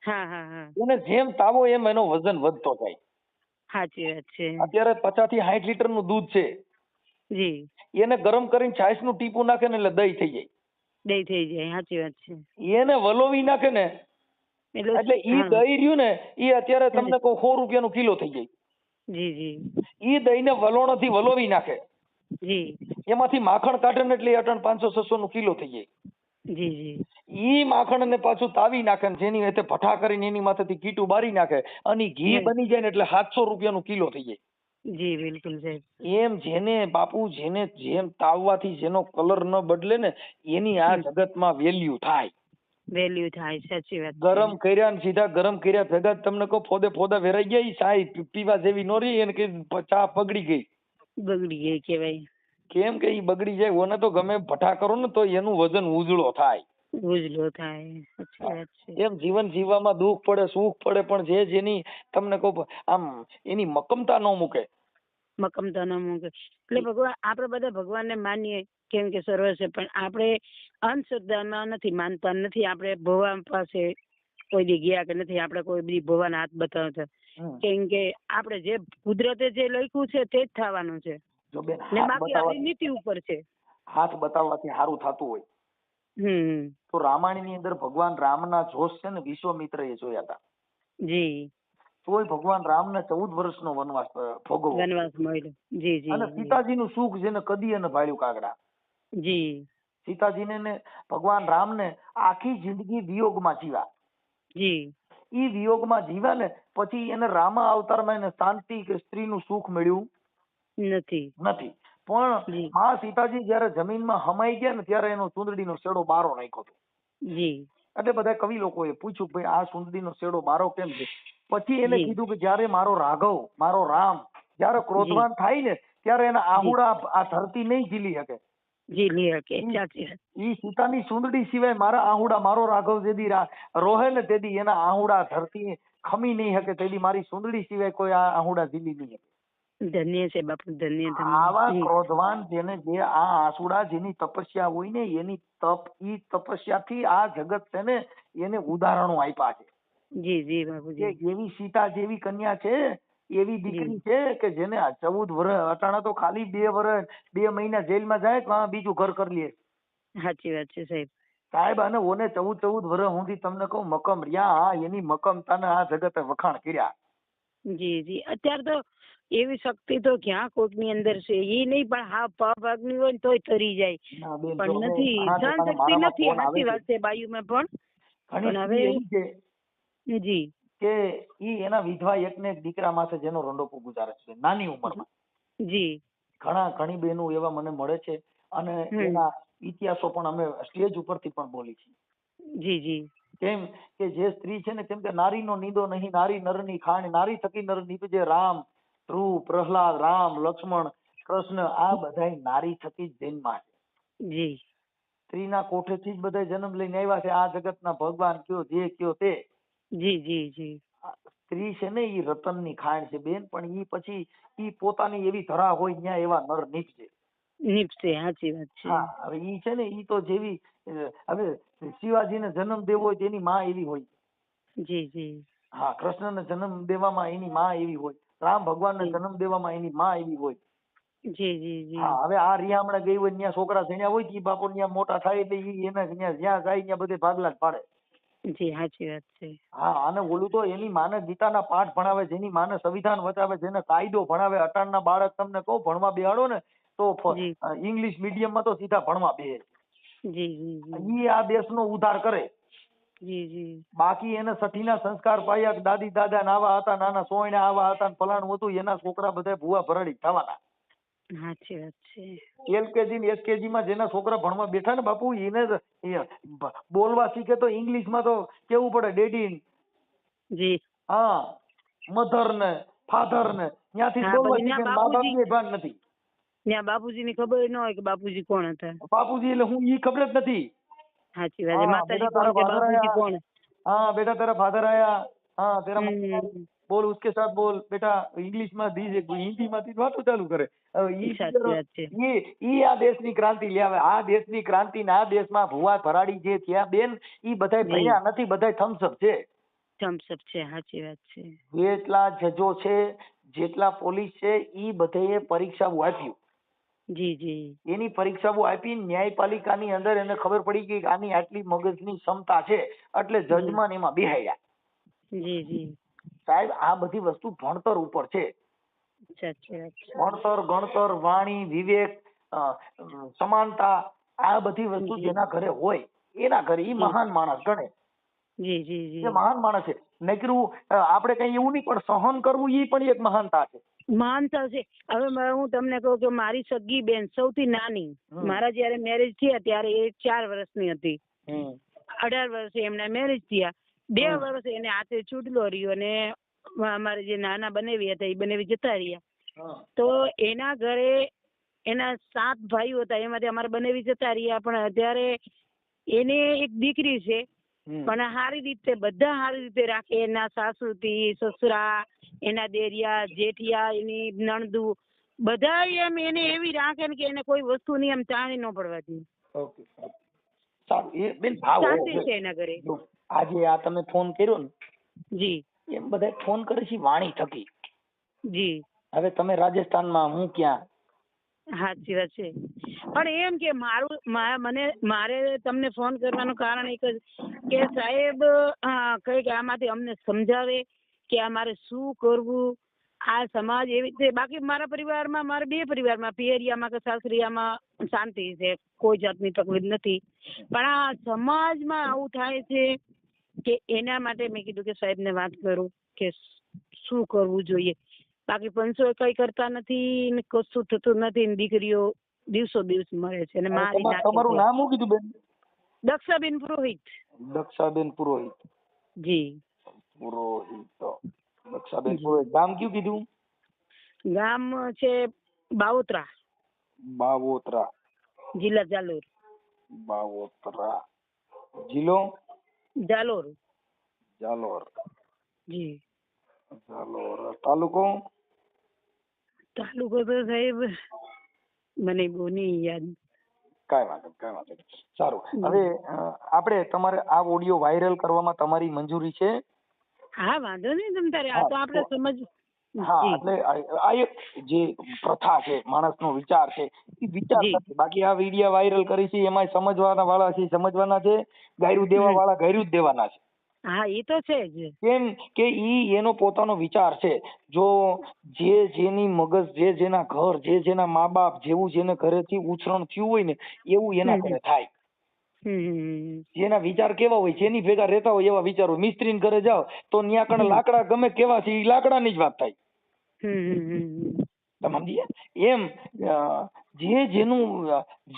હા હા હા એને જેમ તાવો એમ એનો વજન વધતો જાય. સાચી વાત છે. અત્યારે 50 થી 60 લીટર નું દૂધ છે, જી એને ગરમ કરીને છાશ નું ટીપું નાખે ને એટલે દહીં થઈ જાય. દહીં થઈ જાય, સાચી વાત છે. એને વલોવી નાખે ને એટલે ઈ દહીં રહ્યું ને ઈ અત્યારે તમને કહું 100 રૂપિયાનું કિલો થઈ જાય. જી જી. ઈ દહીં ને વલોણથી વલોવી નાખે, જી એમાંથી માખણ કાઢે ને એટલે અટણ 500-600 નું કિલો થઈ જાય. જી જી. ઈ માખણ ને પાછું તાવી નાખે ને જેની રીતે ભઠ્ઠા કરીને એની માથેથી કીટું બારી નાખે અને ઘી બની જાય ને એટલે 700 રૂપિયાનું કિલો થઈ જાય. જી બિલકુલ સાહેબ. એમ જેને બાપુ જેને જેમ તાવવાથી જેનો કલર ન બદલે ને એની આ જગતમાં વેલ્યુ થાય. વેલ્યુ થાય, સાચી વાત. ગરમ કર્યા ને સીધા ગરમ કર્યા ભેગા તમને કહો ફોદા વેરાઈ ગયા. ઈ ચાય પીવા જેવી નો રહી, એને કે ચા બગડી ગઈ. બગડી ગઈ કેવાય. કેમ કે ઈ બગડી જાય ઓને તો ગમે ભઠ્ઠા કરો ને તો એનું વજન ઉજળો થાય. ઉજળો થાય, સાચી વાત છે. એમ જીવન જીવવામાં દુઃખ પડે સુખ પડે પણ જેની તમને કહું આમ એની મક્કમતા ન મૂકે. મક્કમતા ન મૂકે એટલે ભગવાન આપણે બધા ભગવાનને માનીએ કેમ કે સર્વ છે, પણ આપણે અંધશ્રદ્ધામાં નથી, માનતા નથી. આપણે ભગવાન પાસે કોઈ દી ગયા કે નથી, આપણે કોઈ બી ભગવાન હાથ બતાવતા, કેમ કે આપણે જે કુદરતે જે લખ્યું છે તે જ થવાનું છે ને બાકી આપણી નીતિ ઉપર છે. હાથ બતાવવાથી સારું થતું હોય તો રામાયણ ની અંદર ભગવાન રામના જોશ છે ને વિશ્વામિત્ર એ જોયા હતા. જી. તોય ભગવાન રામને 14 વર્ષનો વનવાસ ભોગવ્યો. વનવાસ મળ્યો. જી જી. અને સીતાજીનું સુખ જેને કદી એને ભાળ્યું કાગડા. જી. સીતાજીને ને ભગવાન રામને આખી જિંદગી વિયોગમાં જીવ્યા. જી. ઈ વિયોગમાં જીવ્યા ને પછી એને રામા અવતારમાં એને શાંતિ કે સ્ત્રીનું સુખ મળ્યું નથી. પણ માં સીતાજી જયારે જમીનમાં હમાઈ ગયા ને ત્યારે એનો સુંદડીનો શેડો બારો નાખ્યો હતો. જી. એટલે બધા કવિ લોકોએ પૂછ્યું ભાઈ આ સુંદડીનો શેડો બારો કેમ છે? પછી એને કીધું કે જયારે મારો રાઘવ મારો રામ જયારે ક્રોધવાન થાય ને ત્યારે એના આહુડા આ ધરતી નહીં ઝીલી શકે. ઝીલી શકે, સાચી વાત. ઈ સીતાની સુંદડી સિવાય મારા આહુડા મારો રાઘવ જેદી રોહે ને તેદી એના આહુડા ધરતી ખમી નહીં શકે, તેદી મારી સુંદડી સિવાય કોઈ આ આહુડા ઝીલી નહીં શકે. ધન્ય છે બાપુ, ધન્ય. આવા ક્રોધવાન જેને જે આ આસુડા જેની તપસ્યા હોય ને એની ઈ તપસ્યાથી આ જગત છે ને એને ઉદાહરણો આપ્યા છે. જી જી બાપુજી. એવી સીતા જેવી કન્યા છે, એવી દીકરી છે કે જેને 14 વર્ષ અટાણા તો ખાલી 2 વર્ષ 2 મહિના જેલમાં જાય તો બીજું ઘર કરી લે. સાચી વાત છે સાહેબ. અને ઓને 14 વર્ષ સુધી તમને કહું મકમ રહ્યા, એની મકમતાને આ જગતે વખાણ કર્યા. જી જી. અત્યારે તો એવી શક્તિ તો ક્યાં કોક ની અંદર છે એ નહીં, પણ હા ભાગની હોય તોય તરી જાય પણ નથી, સહન શક્તિ નથી. સાચી વાત છે બાયુમાં પણ હવે જી કે ઈ એના વિધવા એકને એક દીકરા માથે જેનો રંડોપો ગુજારે છે નાની ઉંમરમાં. જી. ઘણી બહેનો એવા મને મળે છે અને એના ઇતિહાસો પણ અમે સ્ટેજ ઉપરથી પણ બોલી છીએ. જી જી. કેમ કે જે સ્ત્રી છે ને કેમ કે નારીનો નીદો નહીં, નારી નરની ખાણ, નારી થકી નર નીપજે. રામ ધ્રુવ પ્રહલાદ રામ લક્ષ્મણ કૃષ્ણ આ બધા નારી થકી જ જન્મા છે. જી. સ્ત્રીના કોઠેથી જ બધા જન્મ લઈને આવ્યા છે. આ જગતના ભગવાન કયો જે કયો તે. જી જી જી. સ્ત્રી છે ને ઈ રતનની ખાણ છે બેન, પણ ઈ પછી ઈ પોતાની એવી ધરા હોય ત્યાં એવા નર નીપજે. સાચી વાત છે. હા. હવે ઈ છે ને ઈ તો જેવી હવે શિવાજીને જન્મ દેવો હોય તેની માં એવી હોય. જી જી. હા. કૃષ્ણને જન્મ દેવામાં એની માં એવી હોય, રામ ભગવાનને જન્મ દેવામાં એની માં એવી હોય. જી જી જી. હા. હવે આ રિયામણે ગઈ હોય ત્યાં છોકરા જણ્યા હોય ઈ બાપો ત્યાં મોટા થાય એટલે ઈ એને જ્યાં જાય ત્યાં બધે ભાગલા જ પાડે. જી સાચી વાત છે. હા. અને ઓલું તો એની માને ગીતાના પાઠ ભણાવે, જેની માને સંવિધાન વચાવે, જેને કાયદો ભણાવે. અટાણના બાળક તમને કહું ભણવા બેહાડો ને તો ઇંગ્લિશ મીડિયમમાં તો સીધા ભણવા બેહે. જી જી. ઈ આ દેશનો ઉદ્ધાર કરે. જી જી. બાકી એને સઠીના સંસ્કાર પાયા, દાદી દાદા આવા હતા, નાના સોયણા આવા હતા, ફલાણું હતું, એના છોકરા બધા ભૂવા ભરાડી થવાના. સાચી વાત છે. LKG ને SKG માં જેના છોકરા ભણવા બેઠા ને બાપુ એને બોલવા શીખે તો ઇંગ્લિશમાં તો કેવું પડે ડેડી જી. હા મધર ને ફાધર ને ત્યાંથી હા, બોલવા પછી શીખે ત્યાં મા બાપ બાપુજી ને ભાન નથી. ત્યાં બાપુજી ની ખબર ન હોય કે બાપુજી કોણ હતા. બાપુજી એટલે હું ઈ ખબર જ નથી. સાચી વાત છે. हाँ માતાજી बेटा કોણ तेरा કે फादर બાપુજી आया, કોણ. हाँ बेटा तेरा फादर आया, हाँ तेरा હમ. बोल उसके साथ बोल बेटा इंग्लिश में दी हिंदी માંથી વાતો ચાલુ કરે. હવે ઈ સાચી વાત છે. ઈ આ દેશની ક્રાંતિ લાવે. આ દેશની ક્રાંતિ ને આ દેશમાં ભુવા ભરાડી જે થયા બેન ઈ બધાય જી. ભણ્યા નથી, બધાય થમ્સઅપ છે. થમ્સઅપ છે. સાચી વાત છે. જેટલા જજો છે, જેટલા પોલીસ છે, ઈ બધાએ પરીક્ષાઓ આપ્યું. જી જી. એની પરીક્ષાઓ આપી ન્યાયપાલિકાની અંદર એને ખબર પડી કે આની આટલી મગજની ક્ષમતા છે એટલે જજમાન એમાં બેહાડ્યા. જી જી. સાહેબ આ બધી વસ્તુ ભણતર ઉપર છે. સાચી વાત છે. ભણતર ગણતર વાણી વિવેક સમાનતા આ બધી વસ્તુ જી. જેના ઘરે હોય એના ઘરે ઈ મહાન માણસ ગણે. જી જી જી. એ મહાન માણસ છે. નકરું આપણે કઈ એવું નહીં પણ સહન કરવું ઈ પણ એક મહાનતા છે. માનતા છે. હવે હું તમને કહું કે મારી સગી બેન સૌથી નાની મારા જયારે મેરેજ થયા ત્યારે એ 4 વર્ષની હતી. 18 વર્ષે એમના મેરેજ થયા. 2 વર્ષ એને હાથે છૂટલો રહ્યો અને અમારે જે નાના બનેવી હતા એ બનેવી જતા રહ્યા. તો એના ઘરે એના 7 ભાઈઓ હતા એમાંથી અમારે બનેવી જતા રહ્યા. પણ અત્યારે એને એક દીકરી છે પણ સારી રીતે બધા સારી રીતે રાખે. એના સાસુથી સસરા એના દેરિયા જેઠિયા એની નણદુ બધા એમ એને એવી રાખે ને કે એને કોઈ વસ્તુની એમ ચાણી ન પડવા દે. ઓકે સારું. એ બેન ભાવ શાંતિ છે એના ઘરે. આજે આ તમે ફોન કર્યો ને જી. એમ બધા ફોન કરે છે વાણી થકી. જી. હવે તમે રાજસ્થાનમાં, હું ક્યાં. સાચી વાત છે. પણ એમ કે મારે તમને ફોન કરવાનું કારણ એક જ કે સાહેબ કઈક આમાંથી અમને સમજાવે કે અમારે શું કરવું. આ સમાજ એવી રીતે બાકી મારા પરિવારમાં મારા 2 પરિવારમાં પિયરિયામાં કે સાસરિયામાં શાંતિ છે, કોઈ જાતની તકલીફ નથી. પણ આ સમાજમાં આવું થાય છે કે એના માટે મેં કીધું કે સાહેબને વાત કરું કે શું કરવું જોઈએ. બાકી પંચો કઈ કરતા નથી ને કશું થતું નથી ને દીકરીઓ દિવસો દિવસ મળે છે અને મારી નાખે છે. તમારું નામ શું કીધું બેન? દક્ષાબેન પુરોહિત. દક્ષાબેન પુરોહિત. જી. પુરોહિત. દક્ષાબેન પુરોહિત. ગામ કયું કીધું? ગામ છે બાવોત્રા. બાવોત્રા. જિલ્લા જાલોર. બાવોત્રા જિલ્લો જાલોર. જાલોર. જી. જાલોર. તાલુકો? તાલુકો તો સાહેબ મને બહુ નહીં યાદ. કાંઈ વાંધો નહીં. સારું. હવે આપણે તમારે આ ઓડિયો વાયરલ કરવામાં તમારી મંજૂરી છે? હા વાંધો નહીં તમ તારે. આ તો આપણે સમજ. હા એટલે આ એક જે પ્રથા છે, માણસનો વિચાર છે, એ વિચાર નથી. બાકી આ વિડીયો વાયરલ કરી છે એમાં સમજવાના વાળા છે સમજવાના છે, ગાયરું દેવા વાળા ગાયરું જ દેવાના છે. હા એ તો છે જ. કેમ કે ઈ એનો પોતાનો વિચાર છે. જો જેની મગજ જેના ઘર જેના મા બાપ જેવું જેને ઘરેથી ઉછરણ થયું હોય ને એવું એના ઘરે થાય. જેના વિચાર કેવા હોય જેની ભેગા રહેતા હોય એવા વિચારો. મિસ્ત્રી ઘરે જાઓ તો ન્યા કણ લાકડા ગમે કેવા છે એ લાકડાની જ વાત થાય. તમે સમજીએ એમ જેનું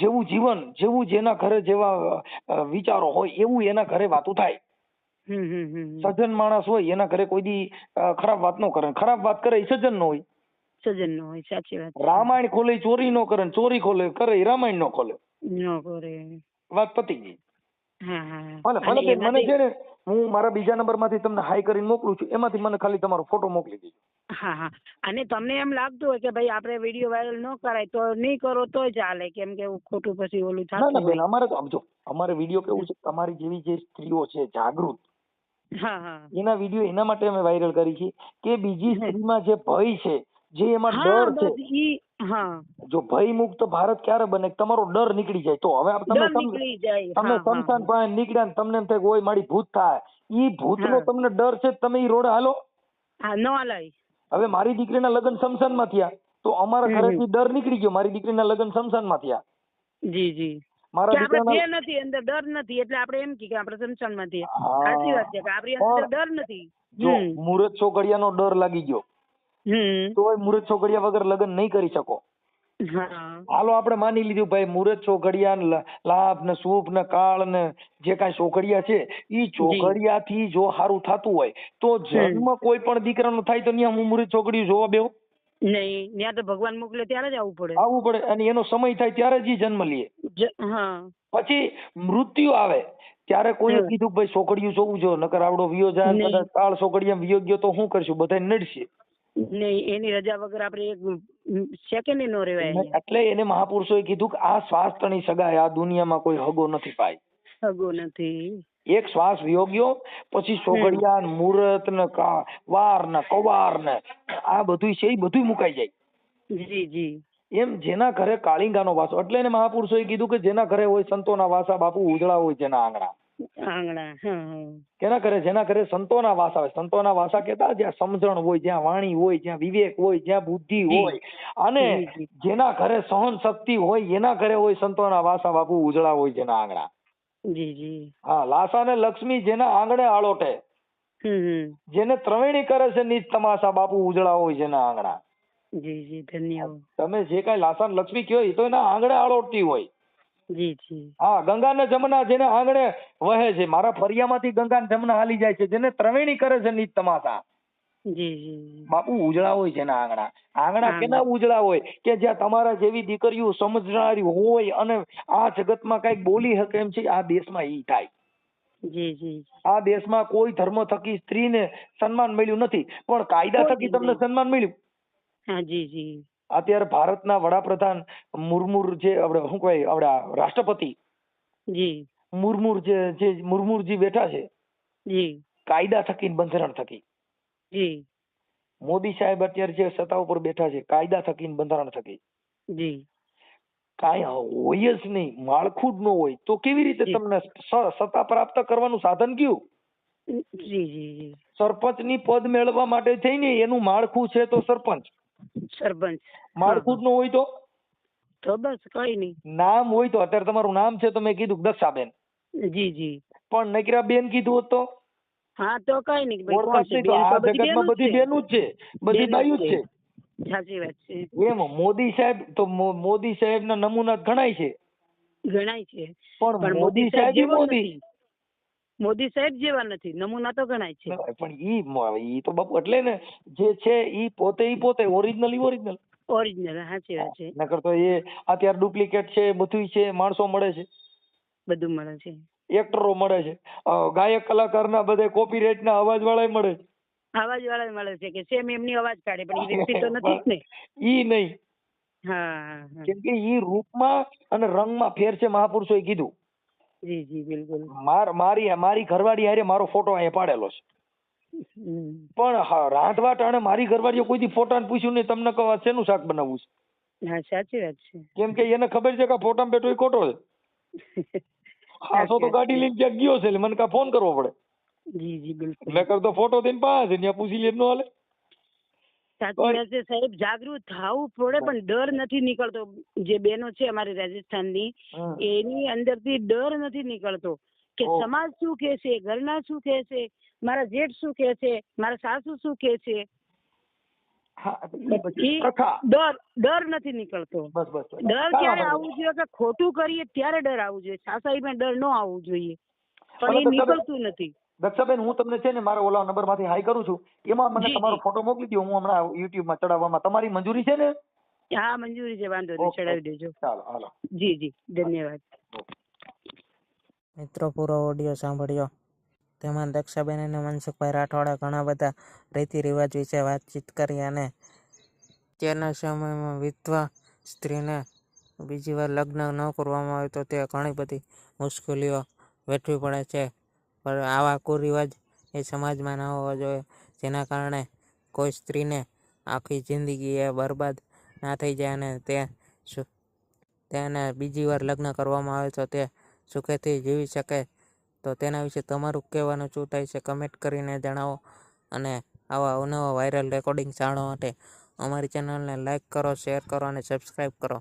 જેવું જીવન જેવું જેના ઘરે જેવા વિચારો હોય એવું એના ઘરે વાતું થાય. સજ્જન માણસ હોય એના ઘરે કોઈ દી ખરાબ વાત નો કરે. ખરાબ વાત કરે એ સજ્જન નો હોય. સજ્જન નો હોય. સાચી વાત. રામાયણ ખોલે ચોરી નો કરે, ચોરી ખોલે કરે રામાયણ નો ખોલે. નો કરે. વાત પતી ગઈ. હા ભલે મને છે ને હું મારા બીજા નંબર માંથી તમને હાઈ કરીને મોકલું છું. એમાંથી મને ખાલી તમારો ફોટો મોકલી દેજો. હા અને તમને એમ લાગતું હોય કે ભાઈ આપણે વિડીયો વાયરલ ન કરાય તો નહીં કરો તોય ચાલે કેમ કે ખોટું પછી ઓલું થતું હોય. અમારે તો સમજો અમારે વિડીયો કેવું છે તમારી જેવી જે સ્ત્રીઓ છે જાગૃત એના વિડીયો એના માટે અમે વાયરલ કરી છે કે બીજી સ્ત્રીમાં જે ભય છે જે એમાં ડર છે. જો ભય મુક્ત ભારત ક્યારે બને? તમારો ડર નીકળી જાય તો. હવે તમે સમસાન પાસે નીકળ્યા ને તમને એમ થાય ઓય મારી ભૂત થાય. ઈ ભૂતનો તમને ડર છે તમે ઈ રોડ હાલો? ન હાલાય. હવે મારી દીકરીના લગ્ન શમશાનમાં થયા તો અમારા ઘરેથી ડર નીકળી ગયો. મારી દીકરીના લગ્ન શમશાનમાં થયા. જી જી. મારા દીકરાના નથી અંદર ડર નથી એટલે આપણે એમ કે આપણે શમશાનમાં થયા. સાચી વાત છે કે આપણી અંદર ડર નથી. જો મુહૂર્ત છોકડિયાનો ડર લાગી ગયો તો મુહૂર્ત છોકડિયા વગર લગ્ન નહીં કરી શકો. હા હાલો આપણે માની લીધું ભાઈ મુહૂર્ત ચોઘડિયા ને લાભ ને શુભ ને કાળ ને જે કાંઈ ચોઘડિયા છે ઈ ચોઘડિયાથી જો સારું થતું હોય તો જન્મ કોઈ પણ દીકરાનો થાય તો ત્યાં હું મુહૂર્ત ચોઘડિયું જોવા બેહું? નહીં, ત્યાં તો ભગવાન મોકલે ત્યારે જ આવવું પડે અને એનો સમય થાય ત્યારે જ ઈ જન્મ લે. હા પછી મૃત્યુ આવે ત્યારે કોઈએ કીધું કે ભાઈ ચોઘડિયું જોવું જો નકર આવડો વિયો જાય કદાચ કાળ ચોઘડિયા વિયો ગયો તો શું કરશું? બધા નડશે નહીં, એની રજા વગર આપણે એક સેકન્ડ નો રહેવાય. એટલે એને મહાપુરુષોએ કીધું કે આ શ્વાસની સગાઈ આ દુનિયામાં કોઈ હગો નથી પાય. હગો નથી. એક શ્વાસ વિયો ગયો પછી ચોઘડિયા ને મુહૂર્ત ને વાર ને કવાર ને આ બધું છે એ બધું મુકાઈ જાય. જી જી. એમ જેના ઘરે કાળિંગાનો વાસો એટલે એને મહાપુરુષોએ કીધું કે જેના ઘરે હોય સંતોના વાસા બાપુ ઉજળા હોય જેના આંગણા. કેના ઘરે? જેના ઘરે સંતોના વાસા હોય. સંતોના વાસા કેતા જ્યાં સમજણ હોય, જ્યાં વાણી હોય, જ્યાં વિવેક હોય, જ્યાં બુદ્ધિ હોય અને જેના ઘરે સહન શક્તિ હોય એના ઘરે હોય સંતોના વાસા બાપુ ઉજળા હોય જેના આંગણા. જી જી. હા, લાસા ને લક્ષ્મી જેના આંગણે આળોટે, જેને ત્રવેણી કરે છે નીચ તમાશા બાપુ ઉજળા હોય જેના આંગણા. જી જી, ધન્યવાદ. તમે જે કઈ લાસા ને લક્ષ્મી કયો તો એના આંગણે આળોટતી હોય. જી જી. હા, ગંગા ને જમના જેને આંગણે વહે છે. મારા ફરિયામાંથી ગંગા ને જમના હાલી જાય છે જેને ત્રવેણી કરે છે નીચ તમાશા. જી જી. બાપુ ઉજળા હોય જેના આંગણા. આંગણા કેના ઉજળા હોય? કે જ્યાં તમારા જેવી દીકરીઓ સમજનારી હોય અને આ જગતમાં કઈક બોલી શકે એમ છે આ દેશમાં ઈ થાય. જી જી. આ દેશમાં કોઈ ધર્મ થકી સ્ત્રીને સન્માન મળ્યું નથી પણ કાયદા થકી તમને સન્માન મળ્યું. હા જી જી. અત્યારે ભારતના વડાપ્રધાન મુર્મુર જે આપણે શું કહેવાય આપડા રાષ્ટ્રપતિ જી મુર્મુરજી બેઠા છે જી કાયદા થકી બંધારણ થકી. જી. મોદી સાહેબ અત્યારે જે સત્તા ઉપર બેઠા છે કાયદા થકી બંધારણ થકી. જી. કાંઈ હોય જ નહીં, માળખું જ ન હોય તો કેવી રીતે તમને સત્તા પ્રાપ્ત કરવાનું સાધન કયું? જી જી. સરપંચની પદ મેળવવા માટે થઈને એનું માળખું છે તો સરપંચ. માળખું જ ન હોય તો બસ કઈ નહીં. નામ હોય તો અત્યારે તમારું નામ છે તો મેં કીધું દક્ષાબેન. જી જી. પણ નકરા બેન કીધું હોત તો? હા તો કઈ નહીં. આ જગતમાં બધી બેનું જ છે, બધી બાયું જ છે. સાચી વાત છે. એમ મોદી સાહેબ તો મોદી સાહેબ ના નમૂના ગણાય છે. પણ મોદી સાહેબ મોદી સાહેબ જેવા નથી, નમૂના તો ગણાય છે. પણ ઈ તો બાપુ એટલે ને જે છે ઈ પોતે ઓરિજિનલ. સાચી વાત છે. નકર તો એ અત્યારે ડુપ્લિકેટ છે, બધું છે, માણસો મળે છે, બધું મળે છે, એક્ટરો મળે છે, ગાયક કલાકારના બધે કોપીરાઇટ ના અવાજ વાળા મળે છે. મળે છે કે સેમ એમની અવાજ કાઢે પણ એ વ્યક્તિ તો નથી જ ને. ઈ નહીં. હા. કેમ કે ઈ રૂપમાં અને રંગમાં ફેર છે. મહાપુરુષોએ કીધું. જી જી બિલકુલ. મારી ઘરવાળી હારે મારો ફોટો અહીંયા પાડેલો છે પણ રાંધવા ટાણે મારી ઘરવાળીએ કોઈ ફોટાને પૂછ્યું નહીં તમને કહો શેનું શાક બનાવવું છે. હા સાચી વાત છે. કેમ કે એને ખબર છે કે ફોટામાં બેઠો એ ખોટો છે. ખાસો તો ગાડી લઈને ક્યાંક ગયો છે એટલે મને કા ફોન કરવો પડે. જી જી બિલકુલ. મેં કરતો ફોટો દઈને પાસે ત્યાં પૂછી લે નો હાલે. સાચી વાત છે સાહેબ, જાગૃત થવું પડે પણ ડર નથી નીકળતો. જે બેનો છે અમારી રાજસ્થાનની એની અંદરથી ડર નથી નીકળતો કે સમાજ શું કહે છે, ઘરના શું કહે છે, મારા જેઠ શું કહે છે, મારા સાસુ શું કહે છે. ડર નથી નીકળતો. ડર ક્યારે આવવું જોઈએ કે ખોટું કરીએ ત્યારે ડર આવવું જોઈએ. સાસાઈમાં ડર ન આવવું જોઈએ પણ એ નીકળતું નથી. દક્ષાબેન હું તમને છે ને મારા ઓલા નંબર માંથી હાઈ કરું છું, એમાં મને તમારો ફોટો મોકલી દો, હું હમણાં યુટ્યુબ માં ચડાવવામાં તમારી મંજૂરી છે ને? હા મંજૂરી છે, વાંધો નહીં, ચડાવી દેજો. ચાલો હાલો. જી જી ધન્યવાદ. મિત્રો પૂરો ઓડિયો સાંભળ્યો. તેમાં દક્ષાબેન અને મનસુખભાઈ રાઠોડે ઘણા બધા રીતિ રિવાજ વિશે વાતચીત કરી અને ત્યારના સમયમાં વિધવા સ્ત્રીને બીજી વાર લગ્ન ન કરવામાં આવે તો તે ઘણી બધી મુશ્કેલીઓ વેઠવી પડે છે. પણ આવા કુરિવાજ એ સમાજમાં ન હોવા જોઈએ જેના કારણે કોઈ સ્ત્રીને આખી જિંદગી એ બરબાદ ના થઈ જાય અને તેને બીજી વાર લગ્ન કરવામાં આવે તો તે સુખેથી જીવી શકે. તો તેના વિશે તમારું કહેવાનું શું થાય છે કમેન્ટ કરીને જણાવો અને આવા અવનવા વાયરલ રેકોર્ડિંગ જાણવા માટે અમારી ચેનલને લાઈક કરો, શેર કરો અને સબસ્ક્રાઈબ કરો.